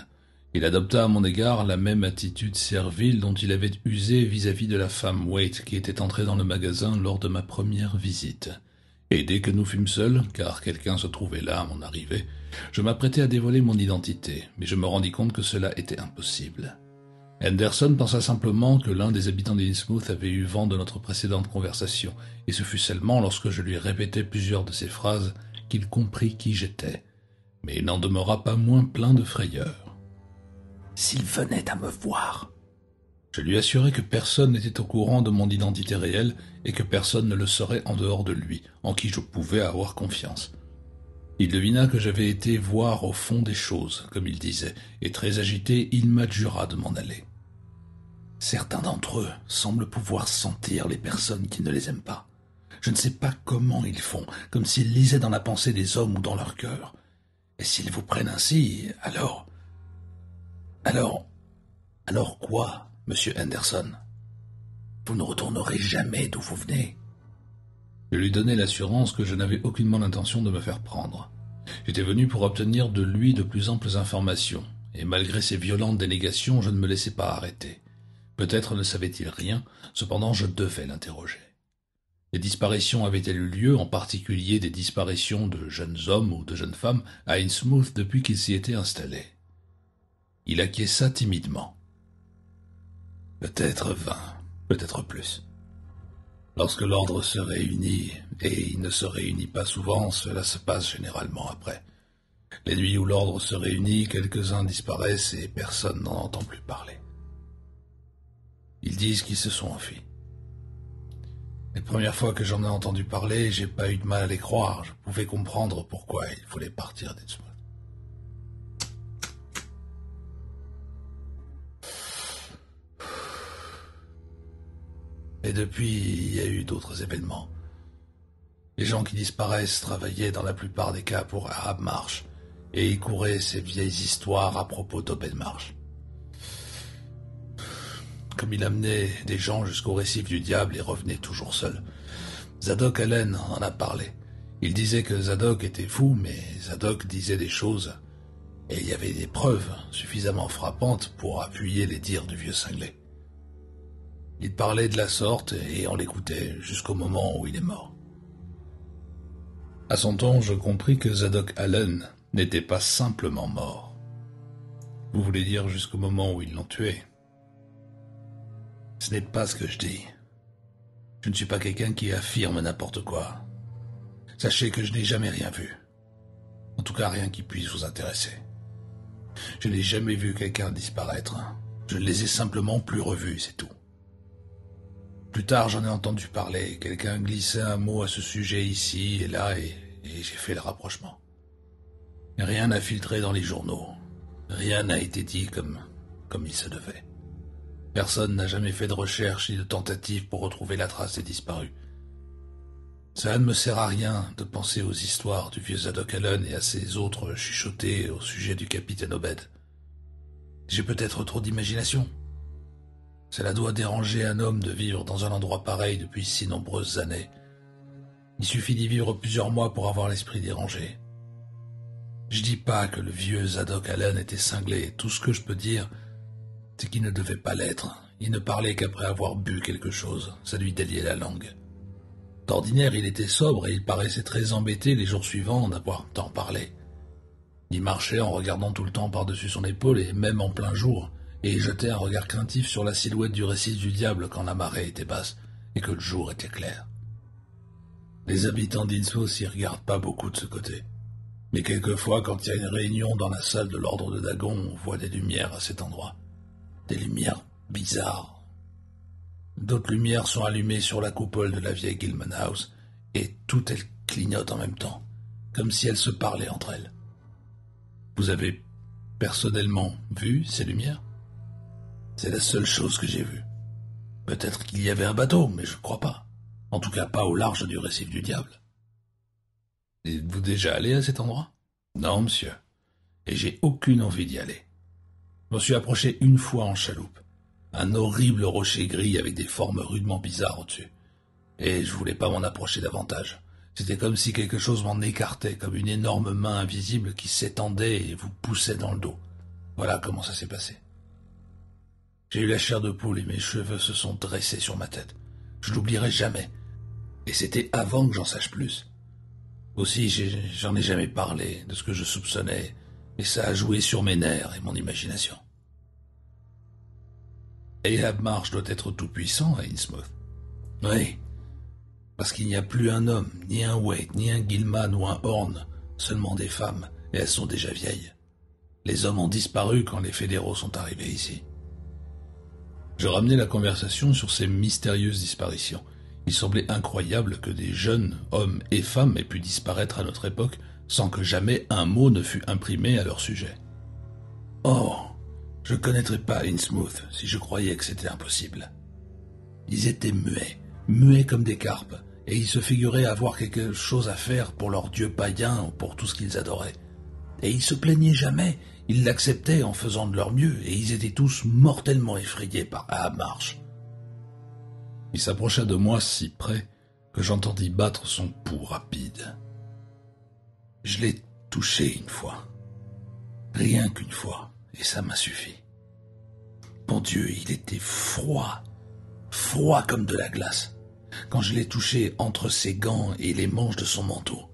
Il adopta à mon égard la même attitude servile dont il avait usé vis-à-vis de la femme Waite qui était entrée dans le magasin lors de ma première visite. Et dès que nous fûmes seuls, car quelqu'un se trouvait là à mon arrivée, je m'apprêtais à dévoiler mon identité, mais je me rendis compte que cela était impossible. Henderson pensa simplement que l'un des habitants d'Innsmouth avait eu vent de notre précédente conversation, et ce fut seulement lorsque je lui répétai plusieurs de ces phrases qu'il comprit qui j'étais. Mais il n'en demeura pas moins plein de frayeur. « S'il venait à me voir !» Je lui assurai que personne n'était au courant de mon identité réelle et que personne ne le saurait en dehors de lui, en qui je pouvais avoir confiance. Il devina que j'avais été voir au fond des choses, comme il disait, et très agité, il m'adjura de m'en aller. Certains d'entre eux semblent pouvoir sentir les personnes qui ne les aiment pas. Je ne sais pas comment ils font, comme s'ils lisaient dans la pensée des hommes ou dans leur cœur. Et s'ils vous prennent ainsi, alors quoi, monsieur Henderson? Vous ne retournerez jamais d'où vous venez. Je lui donnai l'assurance que je n'avais aucunement l'intention de me faire prendre. J'étais venu pour obtenir de lui de plus amples informations, et malgré ses violentes dénégations, je ne me laissais pas arrêter. Peut-être ne savait-il rien, cependant je devais l'interroger. Des disparitions avaient-elles eu lieu, en particulier des disparitions de jeunes hommes ou de jeunes femmes, à Innsmouth depuis qu'il s'y était installé? Il acquiesça timidement. Peut-être 20, peut-être plus. Lorsque l'ordre se réunit, et il ne se réunit pas souvent, cela se passe généralement après. Les nuits où l'ordre se réunit, quelques-uns disparaissent et personne n'en entend plus parler. Ils disent qu'ils se sont enfuis. Les premières fois que j'en ai entendu parler, j'ai pas eu de mal à les croire. Je pouvais comprendre pourquoi il fallait partir d'Innsmouth. Et depuis, il y a eu d'autres événements. Les gens qui disparaissent travaillaient dans la plupart des cas pour Arab Marsh, et ils couraient ces vieilles histoires à propos d'Open Marsh. Comme il amenait des gens jusqu'au récif du diable et revenait toujours seul. Zadok Allen en a parlé. Il disait que Zadok était fou, mais Zadok disait des choses, et il y avait des preuves suffisamment frappantes pour appuyer les dires du vieux cinglé. Il parlait de la sorte, et on l'écoutait jusqu'au moment où il est mort. À son ton, je compris que Zadok Allen n'était pas simplement mort. Vous voulez dire jusqu'au moment où ils l'ont tué? Ce n'est pas ce que je dis. Je ne suis pas quelqu'un qui affirme n'importe quoi. Sachez que je n'ai jamais rien vu. En tout cas, rien qui puisse vous intéresser. Je n'ai jamais vu quelqu'un disparaître. Je ne les ai simplement plus revus, c'est tout. Plus tard, j'en ai entendu parler. Quelqu'un glissait un mot à ce sujet ici et là, et j'ai fait le rapprochement. Rien n'a filtré dans les journaux. Rien n'a été dit comme il se devait. Personne n'a jamais fait de recherche ni de tentative pour retrouver la trace des disparus. Ça ne me sert à rien de penser aux histoires du vieux Zadok Allen et à ces autres chuchotés au sujet du capitaine Obed. J'ai peut-être trop d'imagination. Cela doit déranger un homme de vivre dans un endroit pareil depuis si nombreuses années. Il suffit d'y vivre plusieurs mois pour avoir l'esprit dérangé. Je dis pas que le vieux Zadok Allen était cinglé. Tout ce que je peux dire, c'est qu'il ne devait pas l'être. Il ne parlait qu'après avoir bu quelque chose. Ça lui déliait la langue. D'ordinaire, il était sobre et il paraissait très embêté les jours suivants d'avoir tant parlé. Il marchait en regardant tout le temps par-dessus son épaule et même en plein jour, et il jetait un regard craintif sur la silhouette du récif du diable quand la marée était basse et que le jour était clair. Les habitants d'Innsmouth s'y regardent pas beaucoup de ce côté. Mais quelquefois, quand il y a une réunion dans la salle de l'ordre de Dagon, on voit des lumières à cet endroit. Des lumières bizarres. D'autres lumières sont allumées sur la coupole de la vieille Gilman House, et toutes elles clignotent en même temps, comme si elles se parlaient entre elles. Vous avez personnellement vu ces lumières? C'est la seule chose que j'ai vue. Peut-être qu'il y avait un bateau, mais je ne crois pas. En tout cas pas au large du récif du diable. Êtes-vous déjà allé à cet endroit? Non, monsieur. Et j'ai aucune envie d'y aller. Je m'en suis approché une fois en chaloupe. Un horrible rocher gris avec des formes rudement bizarres au-dessus. Et je voulais pas m'en approcher davantage. C'était comme si quelque chose m'en écartait, comme une énorme main invisible qui s'étendait et vous poussait dans le dos. Voilà comment ça s'est passé. J'ai eu la chair de poule et mes cheveux se sont dressés sur ma tête. Je l'oublierai jamais. Et c'était avant que j'en sache plus. Aussi, j'en ai jamais parlé de ce que je soupçonnais, et ça a joué sur mes nerfs et mon imagination. Ahab Marsh doit être tout-puissant à Innsmouth. Oui, parce qu'il n'y a plus un homme, ni un Wade, ni un Gilman ou un Horn, seulement des femmes, et elles sont déjà vieilles. Les hommes ont disparu quand les fédéraux sont arrivés ici. Je ramenais la conversation sur ces mystérieuses disparitions. Il semblait incroyable que des jeunes, hommes et femmes, aient pu disparaître à notre époque sans que jamais un mot ne fût imprimé à leur sujet. Oh, je ne connaîtrais pas Innsmouth si je croyais que c'était impossible. Ils étaient muets comme des carpes, et ils se figuraient avoir quelque chose à faire pour leur dieu païen ou pour tout ce qu'ils adoraient. Et ils se plaignaient jamais, ils l'acceptaient en faisant de leur mieux, et ils étaient tous mortellement effrayés par Ahab Marsh. Il s'approcha de moi si près que j'entendis battre son pouls rapide. Je l'ai touché une fois. Rien qu'une fois. et ça m'a suffi. Mon Dieu, il était froid, froid comme de la glace, quand je l'ai touché entre ses gants et les manches de son manteau.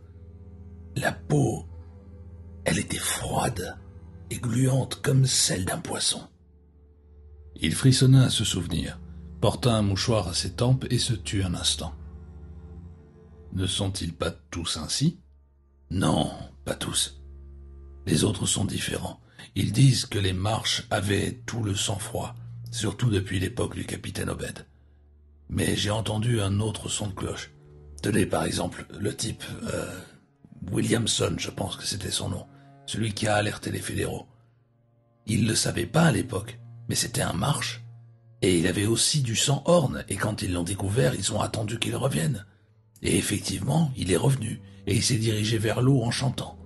La peau, elle était froide et gluante comme celle d'un poisson. Il frissonna à ce souvenir, porta un mouchoir à ses tempes et se tut un instant. Ne sont-ils pas tous ainsi? Non, pas tous. Les autres sont différents. Ils disent que les Marsh avaient tout le sang-froid, surtout depuis l'époque du capitaine Obed. Mais j'ai entendu un autre son de cloche. Tenez par exemple, le type, Williamson, je pense que c'était son nom, celui qui a alerté les fédéraux. Il ne le savait pas à l'époque, mais c'était un Marsh. Et il avait aussi du sang Horn, et quand ils l'ont découvert, ils ont attendu qu'il revienne. Et effectivement, il est revenu, et il s'est dirigé vers l'eau en chantant.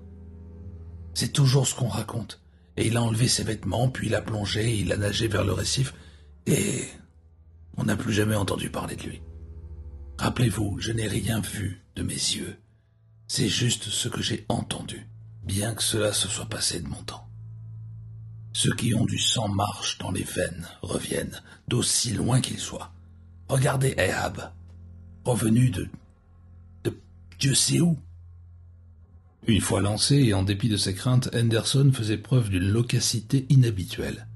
C'est toujours ce qu'on raconte. Et il a enlevé ses vêtements, puis il a plongé, il a nagé vers le récif, et on n'a plus jamais entendu parler de lui. Rappelez-vous, je n'ai rien vu de mes yeux. C'est juste ce que j'ai entendu, bien que cela se soit passé de mon temps. Ceux qui ont du sang Marsh dans les veines reviennent, d'aussi loin qu'ils soient. Regardez Ahab, revenu de Dieu sait où. Une fois lancé et en dépit de ses craintes, Henderson faisait preuve d'une loquacité inhabituelle.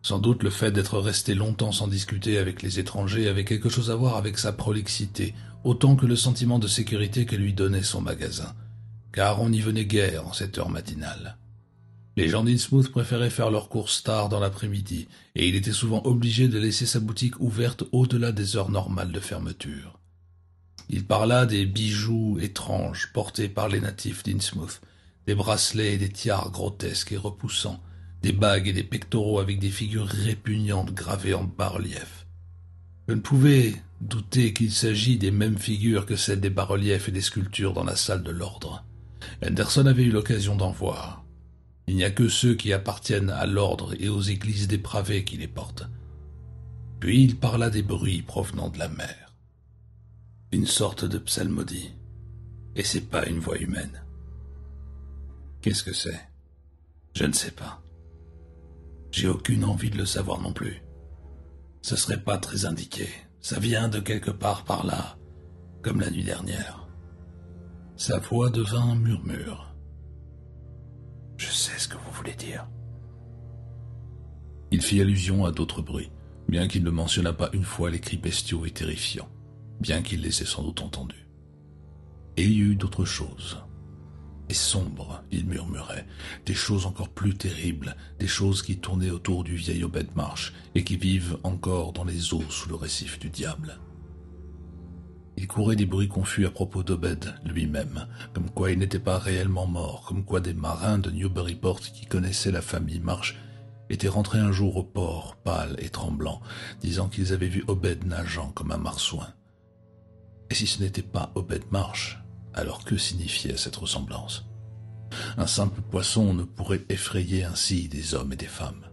Sans doute le fait d'être resté longtemps sans discuter avec les étrangers avait quelque chose à voir avec sa prolixité, autant que le sentiment de sécurité que lui donnait son magasin, car on n'y venait guère en cette heure matinale. Les gens d'Innsmouth préféraient faire leurs courses tard dans l'après-midi, et il était souvent obligé de laisser sa boutique ouverte au-delà des heures normales de fermeture. Il parla des bijoux étranges portés par les natifs d'Innsmouth, des bracelets et des tiares grotesques et repoussants, des bagues et des pectoraux avec des figures répugnantes gravées en bas-relief. Je ne pouvais douter qu'il s'agit des mêmes figures que celles des bas-reliefs et des sculptures dans la salle de l'ordre. Henderson avait eu l'occasion d'en voir. Il n'y a que ceux qui appartiennent à l'ordre et aux églises dépravées qui les portent. Puis il parla des bruits provenant de la mer. Une sorte de psalmodie. Et c'est pas une voix humaine. Qu'est-ce que c'est? Je ne sais pas. J'ai aucune envie de le savoir non plus. Ce serait pas très indiqué. Ça vient de quelque part par là, comme la nuit dernière. Sa voix devint un murmure. Je sais ce que vous voulez dire. Il fit allusion à d'autres bruits, bien qu'il ne mentionnât pas une fois les cris bestiaux et terrifiants, bien qu'il les ait sans doute entendus. Et il y eut d'autres choses. Et sombres, il murmurait, des choses encore plus terribles, des choses qui tournaient autour du vieil Obed Marsh et qui vivent encore dans les eaux sous le récif du diable. Il courait des bruits confus à propos d'Obed lui-même, comme quoi il n'était pas réellement mort, comme quoi des marins de Newburyport qui connaissaient la famille Marsh étaient rentrés un jour au port, pâles et tremblants, disant qu'ils avaient vu Obed nageant comme un marsouin. Et si ce n'était pas Obed Marsh, alors que signifiait cette ressemblance? Un simple poisson ne pourrait effrayer ainsi des hommes et des femmes.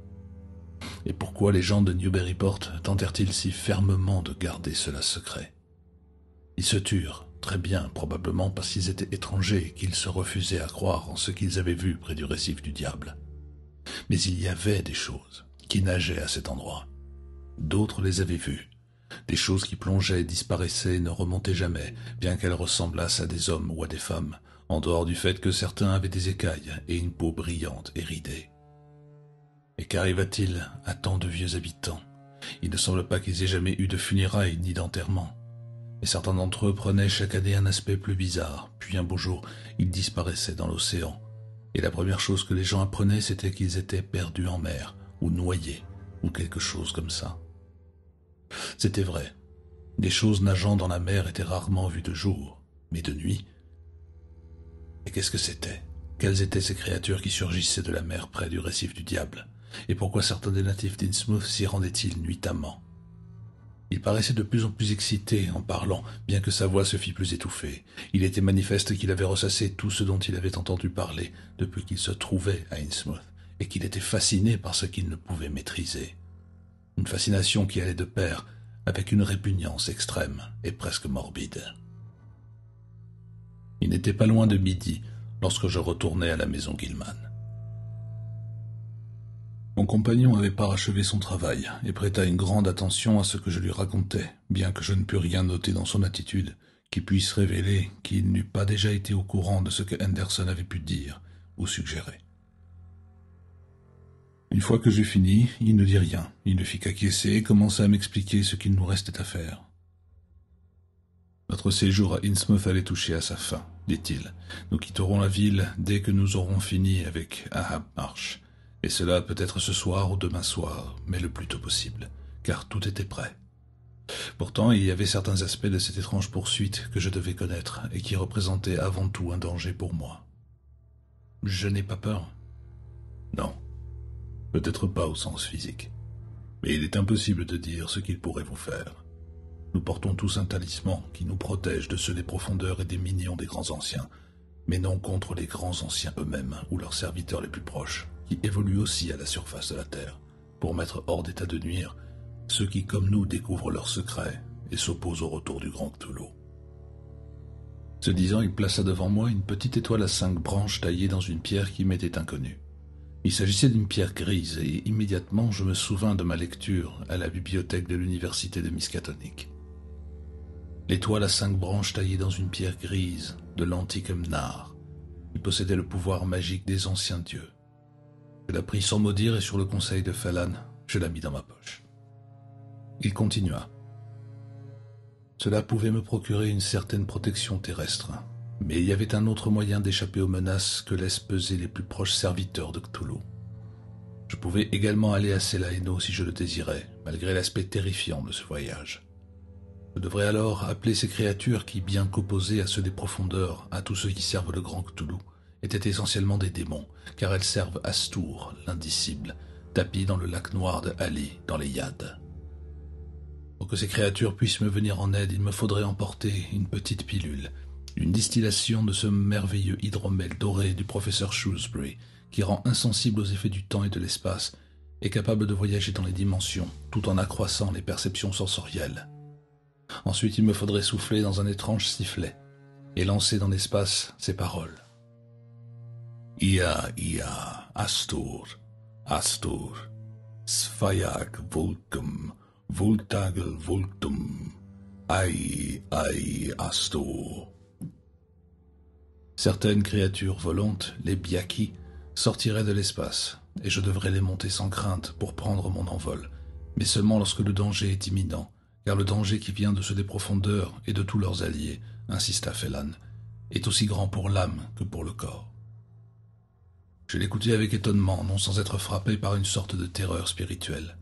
Et pourquoi les gens de Newburyport tentèrent-ils si fermement de garder cela secret? Ils se turent, très bien, probablement parce qu'ils étaient étrangers et qu'ils se refusaient à croire en ce qu'ils avaient vu près du récif du diable. Mais il y avait des choses qui nageaient à cet endroit. D'autres les avaient vues. Des choses qui plongeaient, disparaissaient, ne remontaient jamais, bien qu'elles ressemblassent à des hommes ou à des femmes, en dehors du fait que certains avaient des écailles et une peau brillante et ridée. Et qu'arriva-t-il à tant de vieux habitants? Il ne semble pas qu'ils aient jamais eu de funérailles ni d'enterrement. Et certains d'entre eux prenaient chaque année un aspect plus bizarre, puis un beau jour, ils disparaissaient dans l'océan. Et la première chose que les gens apprenaient, c'était qu'ils étaient perdus en mer, ou noyés, ou quelque chose comme ça. C'était vrai. Des choses nageant dans la mer étaient rarement vues de jour, mais de nuit. Et qu'est-ce que c'était? Quelles étaient ces créatures qui surgissaient de la mer près du récif du diable? Et pourquoi certains des natifs d'Innsmouth s'y rendaient-ils nuitamment? Il paraissait de plus en plus excité en parlant, bien que sa voix se fît plus étouffée. Il était manifeste qu'il avait ressassé tout ce dont il avait entendu parler depuis qu'il se trouvait à Innsmouth, et qu'il était fasciné par ce qu'il ne pouvait maîtriser. Une fascination qui allait de pair avec une répugnance extrême et presque morbide. Il n'était pas loin de midi lorsque je retournai à la maison Gilman. Mon compagnon avait parachevé son travail et prêta une grande attention à ce que je lui racontais, bien que je ne pus rien noter dans son attitude qui puisse révéler qu'il n'eût pas déjà été au courant de ce que Henderson avait pu dire ou suggérer. Une fois que j'eus fini, il ne dit rien, il ne fit qu'acquiescer et commença à m'expliquer ce qu'il nous restait à faire. Notre séjour à Innsmouth allait toucher à sa fin, dit-il. Nous quitterons la ville dès que nous aurons fini avec Ahab Marsh, et cela peut être ce soir ou demain soir, mais le plus tôt possible, car tout était prêt. Pourtant, il y avait certains aspects de cette étrange poursuite que je devais connaître et qui représentaient avant tout un danger pour moi. Je n'ai pas peur. Non. Peut-être pas au sens physique. Mais il est impossible de dire ce qu'il pourrait vous faire. Nous portons tous un talisman qui nous protège de ceux des profondeurs et des minions des grands anciens, mais non contre les grands anciens eux-mêmes ou leurs serviteurs les plus proches, qui évoluent aussi à la surface de la Terre, pour mettre hors d'état de nuire ceux qui, comme nous, découvrent leurs secrets et s'opposent au retour du grand Cthulhu. Ce disant, il plaça devant moi une petite étoile à 5 branches taillée dans une pierre qui m'était inconnue. Il s'agissait d'une pierre grise, et immédiatement je me souvins de ma lecture à la bibliothèque de l'université de Miskatonic. L'étoile à 5 branches taillée dans une pierre grise de l'antique Mnar, qui possédait le pouvoir magique des anciens dieux. Je la pris sans mot dire et sur le conseil de Phelan, je la mis dans ma poche. Il continua. Cela pouvait me procurer une certaine protection terrestre, mais il y avait un autre moyen d'échapper aux menaces que laissent peser les plus proches serviteurs de Cthulhu. Je pouvais également aller à Selaeno si je le désirais, malgré l'aspect terrifiant de ce voyage. Je devrais alors appeler ces créatures qui, bien qu'opposées à ceux des profondeurs, à tous ceux qui servent le grand Cthulhu, étaient essentiellement des démons, car elles servent Astur, l'indicible, tapi dans le lac noir de Ali, dans les Yad. Pour que ces créatures puissent me venir en aide, il me faudrait emporter une petite pilule, une distillation de ce merveilleux hydromel doré du professeur Shrewsbury, qui rend insensible aux effets du temps et de l'espace, et capable de voyager dans les dimensions, tout en accroissant les perceptions sensorielles. Ensuite, il me faudrait souffler dans un étrange sifflet, et lancer dans l'espace ces paroles. Ia, Astur, Astur, Sphaiag Volcum, Voltagel Voltum, Ai, Astur. Certaines créatures volantes, les Biaki, sortiraient de l'espace, et je devrais les monter sans crainte pour prendre mon envol, mais seulement lorsque le danger est imminent, car le danger qui vient de ceux des profondeurs et de tous leurs alliés, insista Phelan, est aussi grand pour l'âme que pour le corps. Je l'écoutais avec étonnement, non sans être frappé par une sorte de terreur spirituelle.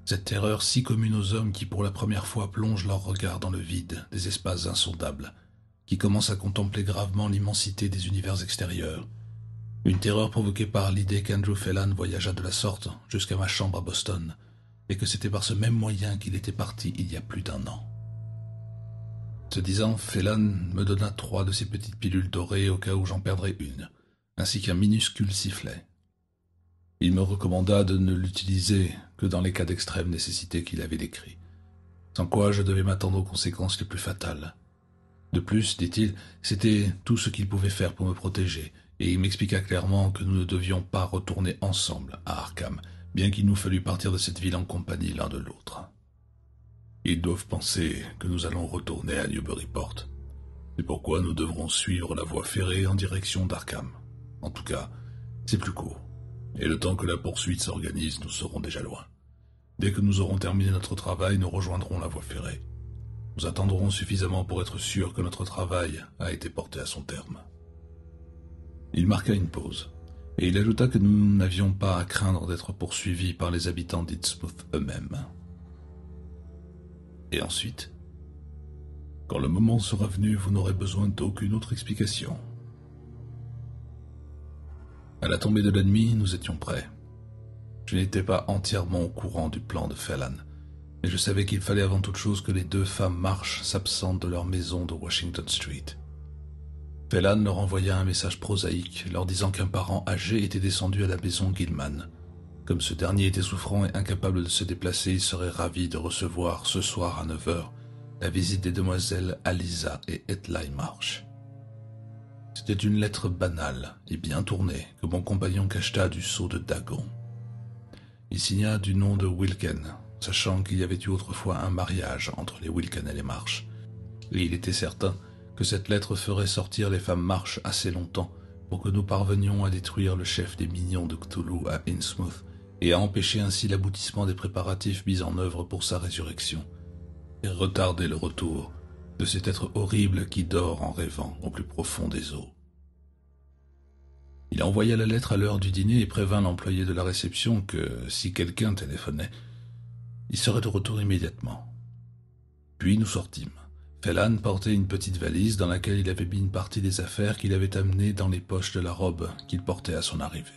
Cette terreur si commune aux hommes qui pour la première fois plongent leur regard dans le vide des espaces insondables, qui commencent à contempler gravement l'immensité des univers extérieurs. Une terreur provoquée par l'idée qu'Andrew Phelan voyagea de la sorte jusqu'à ma chambre à Boston, et que c'était par ce même moyen qu'il était parti il y a plus d'1 an. Ce disant, Phelan me donna 3 de ces petites pilules dorées au cas où j'en perdrais une, ainsi qu'un minuscule sifflet. Il me recommanda de ne l'utiliser que dans les cas d'extrême nécessité qu'il avait décrits, sans quoi je devais m'attendre aux conséquences les plus fatales. De plus, dit-il, c'était tout ce qu'il pouvait faire pour me protéger, et il m'expliqua clairement que nous ne devions pas retourner ensemble à Arkham, bien qu'il nous fallût partir de cette ville en compagnie l'un de l'autre. Ils doivent penser que nous allons retourner à Newburyport. C'est pourquoi nous devrons suivre la voie ferrée en direction d'Arkham. En tout cas, c'est plus court. Et le temps que la poursuite s'organise, nous serons déjà loin. Dès que nous aurons terminé notre travail, nous rejoindrons la voie ferrée. Nous attendrons suffisamment pour être sûrs que notre travail a été porté à son terme. Il marqua une pause, et il ajouta que nous n'avions pas à craindre d'être poursuivis par les habitants d'Innsmouth eux-mêmes. Et ensuite, quand le moment sera venu, vous n'aurez besoin d'aucune autre explication. À la tombée de la nuit, nous étions prêts. Je n'étais pas entièrement au courant du plan de Phelan, mais je savais qu'il fallait avant toute chose que les 2 femmes Marsh s'absentent de leur maison de Washington Street. Phelan leur envoya un message prosaïque, leur disant qu'un parent âgé était descendu à la maison Gilman. Comme ce dernier était souffrant et incapable de se déplacer, il serait ravi de recevoir ce soir à 9 heures la visite des demoiselles Aliza et Ethline Marsh. C'était une lettre banale et bien tournée que mon compagnon cacheta du sceau de Dagon. Il signa du nom de Wilken, sachant qu'il y avait eu autrefois un mariage entre les Wilken et les Marsh. Et il était certain que cette lettre ferait sortir les femmes Marsh assez longtemps pour que nous parvenions à détruire le chef des minions de Cthulhu à Innsmouth et à empêcher ainsi l'aboutissement des préparatifs mis en œuvre pour sa résurrection, et retarder le retour de cet être horrible qui dort en rêvant au plus profond des eaux. Il envoya la lettre à l'heure du dîner et prévint l'employé de la réception que, si quelqu'un téléphonait, il serait de retour immédiatement. Puis nous sortîmes. Phelan portait une petite valise dans laquelle il avait mis une partie des affaires qu'il avait amenées dans les poches de la robe qu'il portait à son arrivée.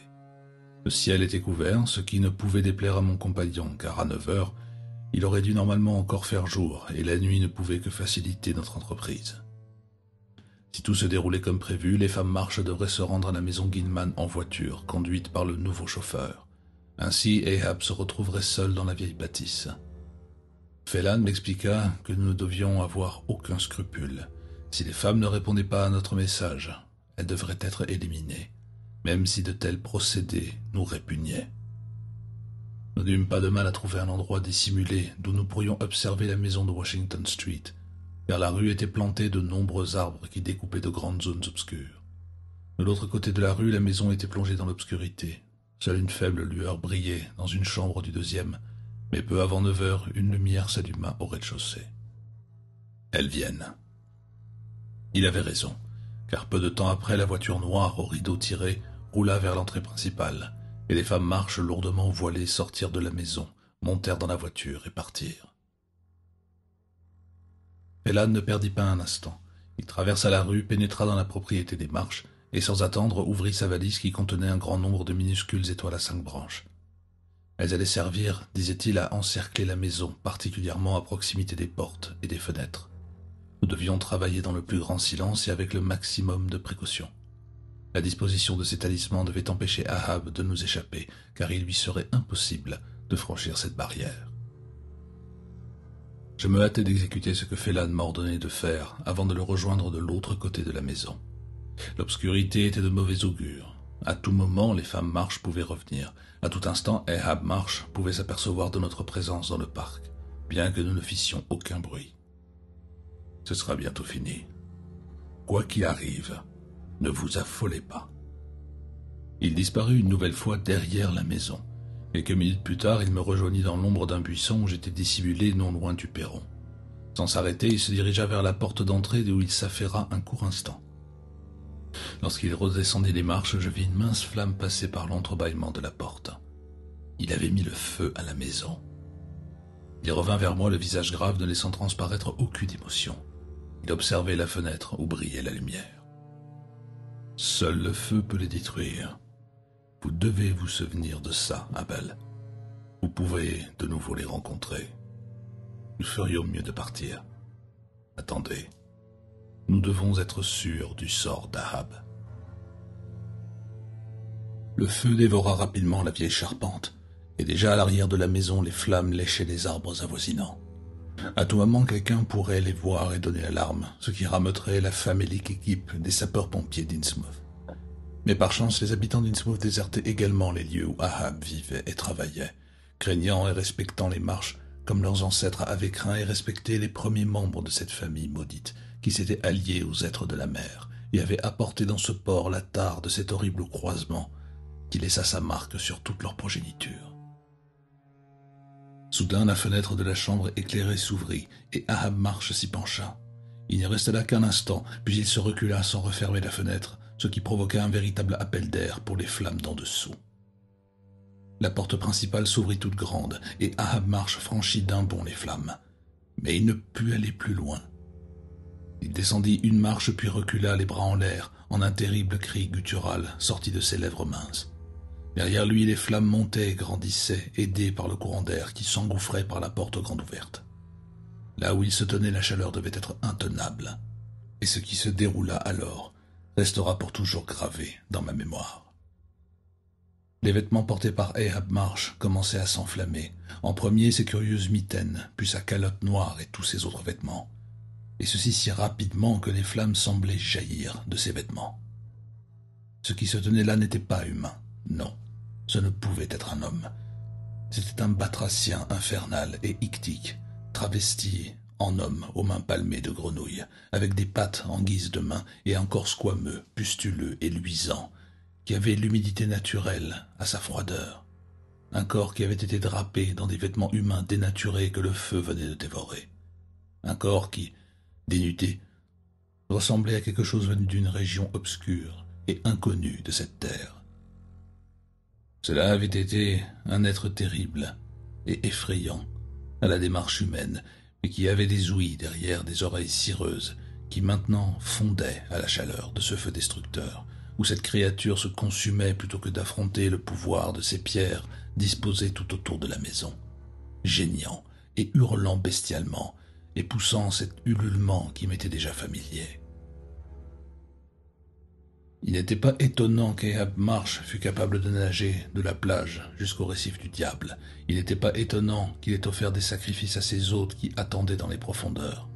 Le ciel était couvert, ce qui ne pouvait déplaire à mon compagnon, car à 9 heures, il aurait dû normalement encore faire jour, et la nuit ne pouvait que faciliter notre entreprise. Si tout se déroulait comme prévu, les femmes Marsh devraient se rendre à la maison Gilman en voiture, conduite par le nouveau chauffeur. Ainsi, Ahab se retrouverait seul dans la vieille bâtisse. Phelan m'expliqua que nous ne devions avoir aucun scrupule. Si les femmes ne répondaient pas à notre message, elles devraient être éliminées, même si de tels procédés nous répugnaient. Nous n'eûmes pas de mal à trouver un endroit dissimulé d'où nous pourrions observer la maison de Washington Street, car la rue était plantée de nombreux arbres qui découpaient de grandes zones obscures. De l'autre côté de la rue, la maison était plongée dans l'obscurité. Seule une faible lueur brillait dans une chambre du deuxième, mais peu avant 9 heures, une lumière s'alluma au rez-de-chaussée. Elles viennent. Il avait raison, car peu de temps après, la voiture noire au rideau tiré roula vers l'entrée principale, et les femmes Marsh lourdement voilées sortirent de la maison, montèrent dans la voiture et partirent. Phelan ne perdit pas un instant. Il traversa la rue, pénétra dans la propriété des Marsh, et sans attendre ouvrit sa valise qui contenait un grand nombre de minuscules étoiles à 5 branches. Elles allaient servir, disait-il, à encercler la maison, particulièrement à proximité des portes et des fenêtres. Nous devions travailler dans le plus grand silence et avec le maximum de précaution. La disposition de ces talismans devait empêcher Ahab de nous échapper, car il lui serait impossible de franchir cette barrière. Je me hâtais d'exécuter ce que Phelan m'ordonnait de faire avant de le rejoindre de l'autre côté de la maison. L'obscurité était de mauvais augure. À tout moment, les femmes Marsh pouvaient revenir. À tout instant, Ahab Marsh pouvait s'apercevoir de notre présence dans le parc, bien que nous ne fissions aucun bruit. Ce sera bientôt fini. Quoi qu'il arrive, ne vous affolez pas. Il disparut une nouvelle fois derrière la maison. Quelques minutes plus tard, il me rejoignit dans l'ombre d'un buisson où j'étais dissimulé non loin du perron. Sans s'arrêter, il se dirigea vers la porte d'entrée d'où il s'affaira un court instant. Lorsqu'il redescendit les marches, je vis une mince flamme passer par l'entrebâillement de la porte. Il avait mis le feu à la maison. Il revint vers moi, le visage grave, ne laissant transparaître aucune émotion. Il observait la fenêtre où brillait la lumière. Seul le feu peut les détruire. Vous devez vous souvenir de ça, Abel. Vous pouvez de nouveau les rencontrer. Nous ferions mieux de partir. Attendez. Nous devons être sûrs du sort d'Ahab. Le feu dévora rapidement la vieille charpente, et déjà à l'arrière de la maison, les flammes léchaient les arbres avoisinants. À tout moment, quelqu'un pourrait les voir et donner l'alarme, ce qui rameuterait la famélique équipe des sapeurs-pompiers d'Innsmouth. Mais par chance, les habitants d'Innsmouth désertaient également les lieux où Ahab vivait et travaillait, craignant et respectant les Marsh comme leurs ancêtres avaient craint et respecté les premiers membres de cette famille maudite, qui s'étaient alliés aux êtres de la mer et avaient apporté dans ce port la tare de cet horrible croisement qui laissa sa marque sur toute leur progéniture. Soudain, la fenêtre de la chambre éclairée s'ouvrit et Ahab Marsh s'y pencha. Il n'y resta là qu'un instant, puis il se recula sans refermer la fenêtre, ce qui provoqua un véritable appel d'air pour les flammes d'en dessous. La porte principale s'ouvrit toute grande et Ahab Marsh franchit d'un bond les flammes. Mais il ne put aller plus loin. Il descendit une marche puis recula les bras en l'air en un terrible cri guttural sorti de ses lèvres minces. Derrière lui, les flammes montaient et grandissaient, aidées par le courant d'air qui s'engouffrait par la porte grande ouverte. Là où il se tenait, la chaleur devait être intenable, et ce qui se déroula alors restera pour toujours gravé dans ma mémoire. Les vêtements portés par Ahab Marsh commençaient à s'enflammer. En premier, ses curieuses mitaines, puis sa calotte noire et tous ses autres vêtements. Et ceci si rapidement que les flammes semblaient jaillir de ses vêtements. Ce qui se tenait là n'était pas humain, non, ce ne pouvait être un homme. C'était un batracien infernal et ictique, travesti en homme aux mains palmées de grenouille, avec des pattes en guise de mains et un corps squameux, pustuleux et luisant, qui avait l'humidité naturelle à sa froideur. Un corps qui avait été drapé dans des vêtements humains dénaturés que le feu venait de dévorer. Un corps qui, dénudé, ressemblait à quelque chose venu d'une région obscure et inconnue de cette terre. Cela avait été un être terrible et effrayant à la démarche humaine, mais qui avait des ouïes derrière des oreilles cireuses qui maintenant fondaient à la chaleur de ce feu destructeur, où cette créature se consumait plutôt que d'affronter le pouvoir de ces pierres disposées tout autour de la maison, geignant et hurlant bestialement et poussant cet ululement qui m'était déjà familier. Il n'était pas étonnant qu'Ahab Marsh fût capable de nager de la plage jusqu'au récif du diable. Il n'était pas étonnant qu'il ait offert des sacrifices à ses hôtes qui attendaient dans les profondeurs.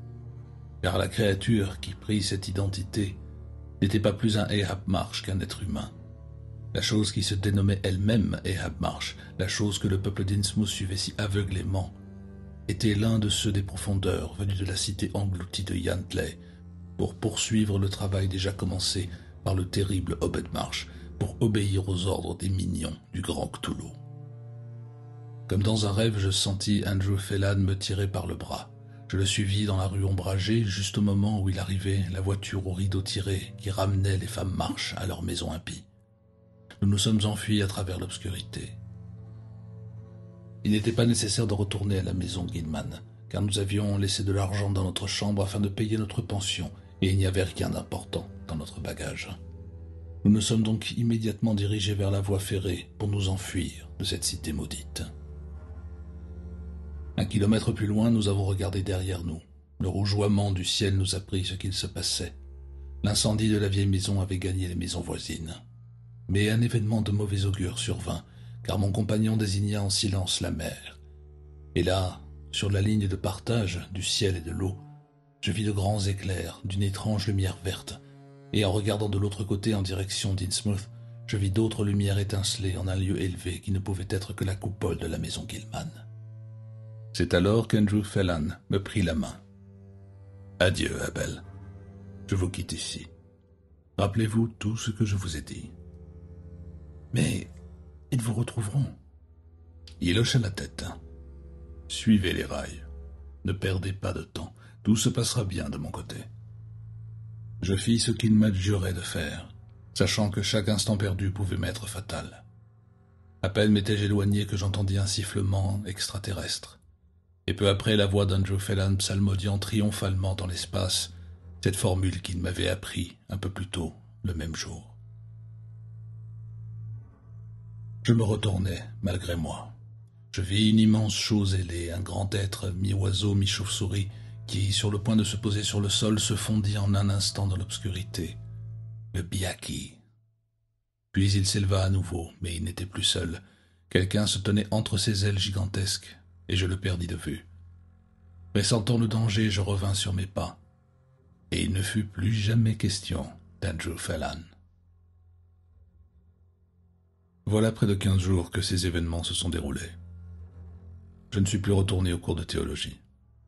Car la créature qui prit cette identité n'était pas plus un Ahab Marsh qu'un être humain. La chose qui se dénommait elle-même Ahab Marsh, la chose que le peuple d'Innsmouth suivait si aveuglément, était l'un de ceux des profondeurs venus de la cité engloutie de Yantley pour poursuivre le travail déjà commencé par le terrible Obed Marsh, pour obéir aux ordres des minions du grand Cthulhu. Comme dans un rêve, je sentis Andrew Phelan me tirer par le bras. Je le suivis dans la rue ombragée, juste au moment où il arrivait, la voiture aux rideaux tirés qui ramenait les femmes Marsh à leur maison impie. Nous nous sommes enfuis à travers l'obscurité. Il n'était pas nécessaire de retourner à la maison Gilman, car nous avions laissé de l'argent dans notre chambre afin de payer notre pension, et il n'y avait rien d'important dans notre bagage. Nous nous sommes donc immédiatement dirigés vers la voie ferrée pour nous enfuir de cette cité maudite. 1 kilomètre plus loin, nous avons regardé derrière nous. Le rougeoiement du ciel nous apprit ce qu'il se passait. L'incendie de la vieille maison avait gagné les maisons voisines. Mais un événement de mauvais augure survint, car mon compagnon désigna en silence la mer. Et là, sur la ligne de partage du ciel et de l'eau, je vis de grands éclairs d'une étrange lumière verte, et en regardant de l'autre côté en direction d'Innsmouth, je vis d'autres lumières étinceler en un lieu élevé qui ne pouvait être que la coupole de la maison Gilman. C'est alors qu'Andrew Phelan me prit la main. « Adieu, Abel. Je vous quitte ici. Rappelez-vous tout ce que je vous ai dit. » « Mais ils vous retrouveront. » Il hocha la tête. « Suivez les rails. Ne perdez pas de temps. Tout se passera bien de mon côté. » Je fis ce qu'il m'adjurait de faire, sachant que chaque instant perdu pouvait m'être fatal. À peine m'étais-je éloigné que j'entendis un sifflement extraterrestre, et peu après la voix d'Andrew Phelan psalmodiant triomphalement dans l'espace cette formule qu'il m'avait appris un peu plus tôt le même jour. Je me retournai, malgré moi. Je vis une immense chose ailée, un grand être, mi-oiseau, mi-chauve-souris, qui, sur le point de se poser sur le sol, se fondit en un instant dans l'obscurité. Le Biaki. Puis il s'éleva à nouveau, mais il n'était plus seul. Quelqu'un se tenait entre ses ailes gigantesques, et je le perdis de vue. Pressentant le danger, je revins sur mes pas, et il ne fut plus jamais question d'Andrew Phelan. Voilà près de 15 jours que ces événements se sont déroulés. Je ne suis plus retourné au cours de théologie.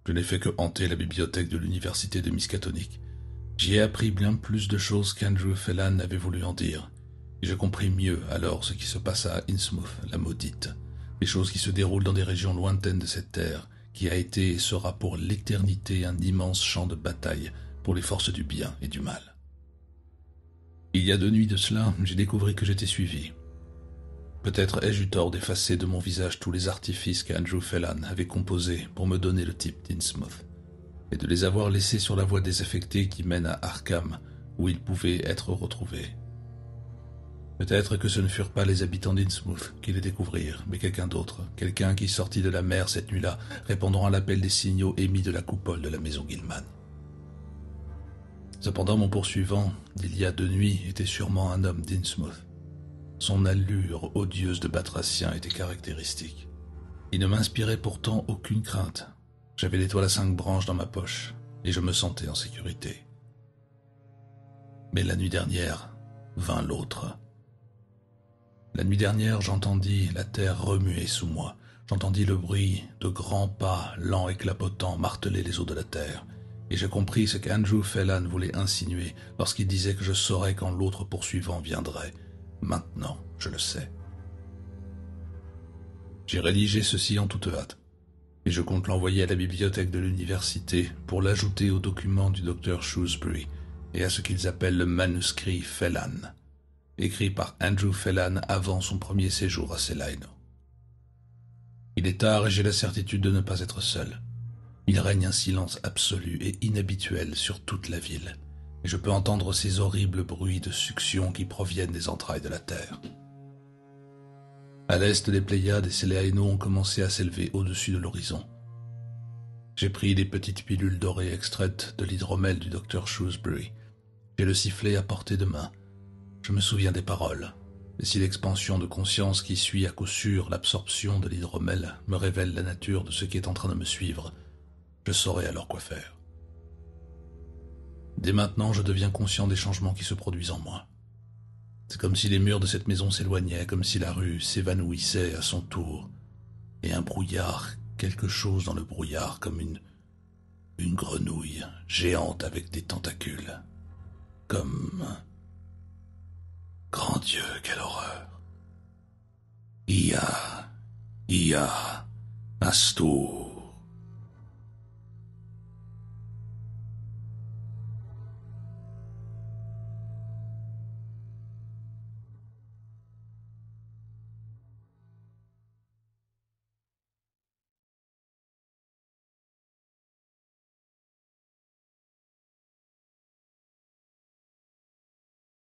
Je n'ai fait que hanter la bibliothèque de l'université de Miskatonic. J'y ai appris bien plus de choses qu'Andrew Phelan avait voulu en dire, et je compris mieux alors ce qui se passa à Innsmouth, la maudite, les choses qui se déroulent dans des régions lointaines de cette terre, qui a été et sera pour l'éternité un immense champ de bataille pour les forces du bien et du mal. Il y a 2 nuits de cela, j'ai découvert que j'étais suivi. Peut-être ai-je eu tort d'effacer de mon visage tous les artifices qu'Andrew Phelan avait composés pour me donner le type d'Innsmouth, et de les avoir laissés sur la voie désaffectée qui mène à Arkham, où ils pouvaient être retrouvés. Peut-être que ce ne furent pas les habitants d'Innsmouth qui les découvrirent, mais quelqu'un d'autre, quelqu'un qui sortit de la mer cette nuit-là, répondant à l'appel des signaux émis de la coupole de la maison Gilman. Cependant, mon poursuivant, d'il y a 2 nuits, était sûrement un homme d'Innsmouth. Son allure odieuse de batracien était caractéristique. Il ne m'inspirait pourtant aucune crainte. J'avais l'étoile à 5 branches dans ma poche, et je me sentais en sécurité. Mais la nuit dernière vint l'autre. La nuit dernière, j'entendis la terre remuer sous moi. J'entendis le bruit de grands pas lents et clapotant marteler les eaux de la terre, et j'ai compris ce qu'Andrew Fellan voulait insinuer lorsqu'il disait que je saurais quand l'autre poursuivant viendrait. Maintenant, je le sais. J'ai rédigé ceci en toute hâte, et je compte l'envoyer à la bibliothèque de l'université pour l'ajouter aux documents du docteur Shrewsbury et à ce qu'ils appellent le manuscrit Fellan, écrit par Andrew Fellan avant son premier séjour à Celaeno. Il est tard et j'ai la certitude de ne pas être seul. Il règne un silence absolu et inhabituel sur toute la ville, et je peux entendre ces horribles bruits de succion qui proviennent des entrailles de la terre. À l'est, les Pléiades et Celaeno ont commencé à s'élever au-dessus de l'horizon. J'ai pris des petites pilules dorées extraites de l'hydromel du docteur Shrewsbury. J'ai le sifflet à portée de main. Je me souviens des paroles. Et si l'expansion de conscience qui suit à coup sûr l'absorption de l'hydromel me révèle la nature de ce qui est en train de me suivre, je saurai alors quoi faire. Dès maintenant, je deviens conscient des changements qui se produisent en moi. C'est comme si les murs de cette maison s'éloignaient, comme si la rue s'évanouissait à son tour, et un brouillard, quelque chose dans le brouillard, comme une grenouille géante avec des tentacules. Comme... Grand Dieu, quelle horreur! Ia, Astur.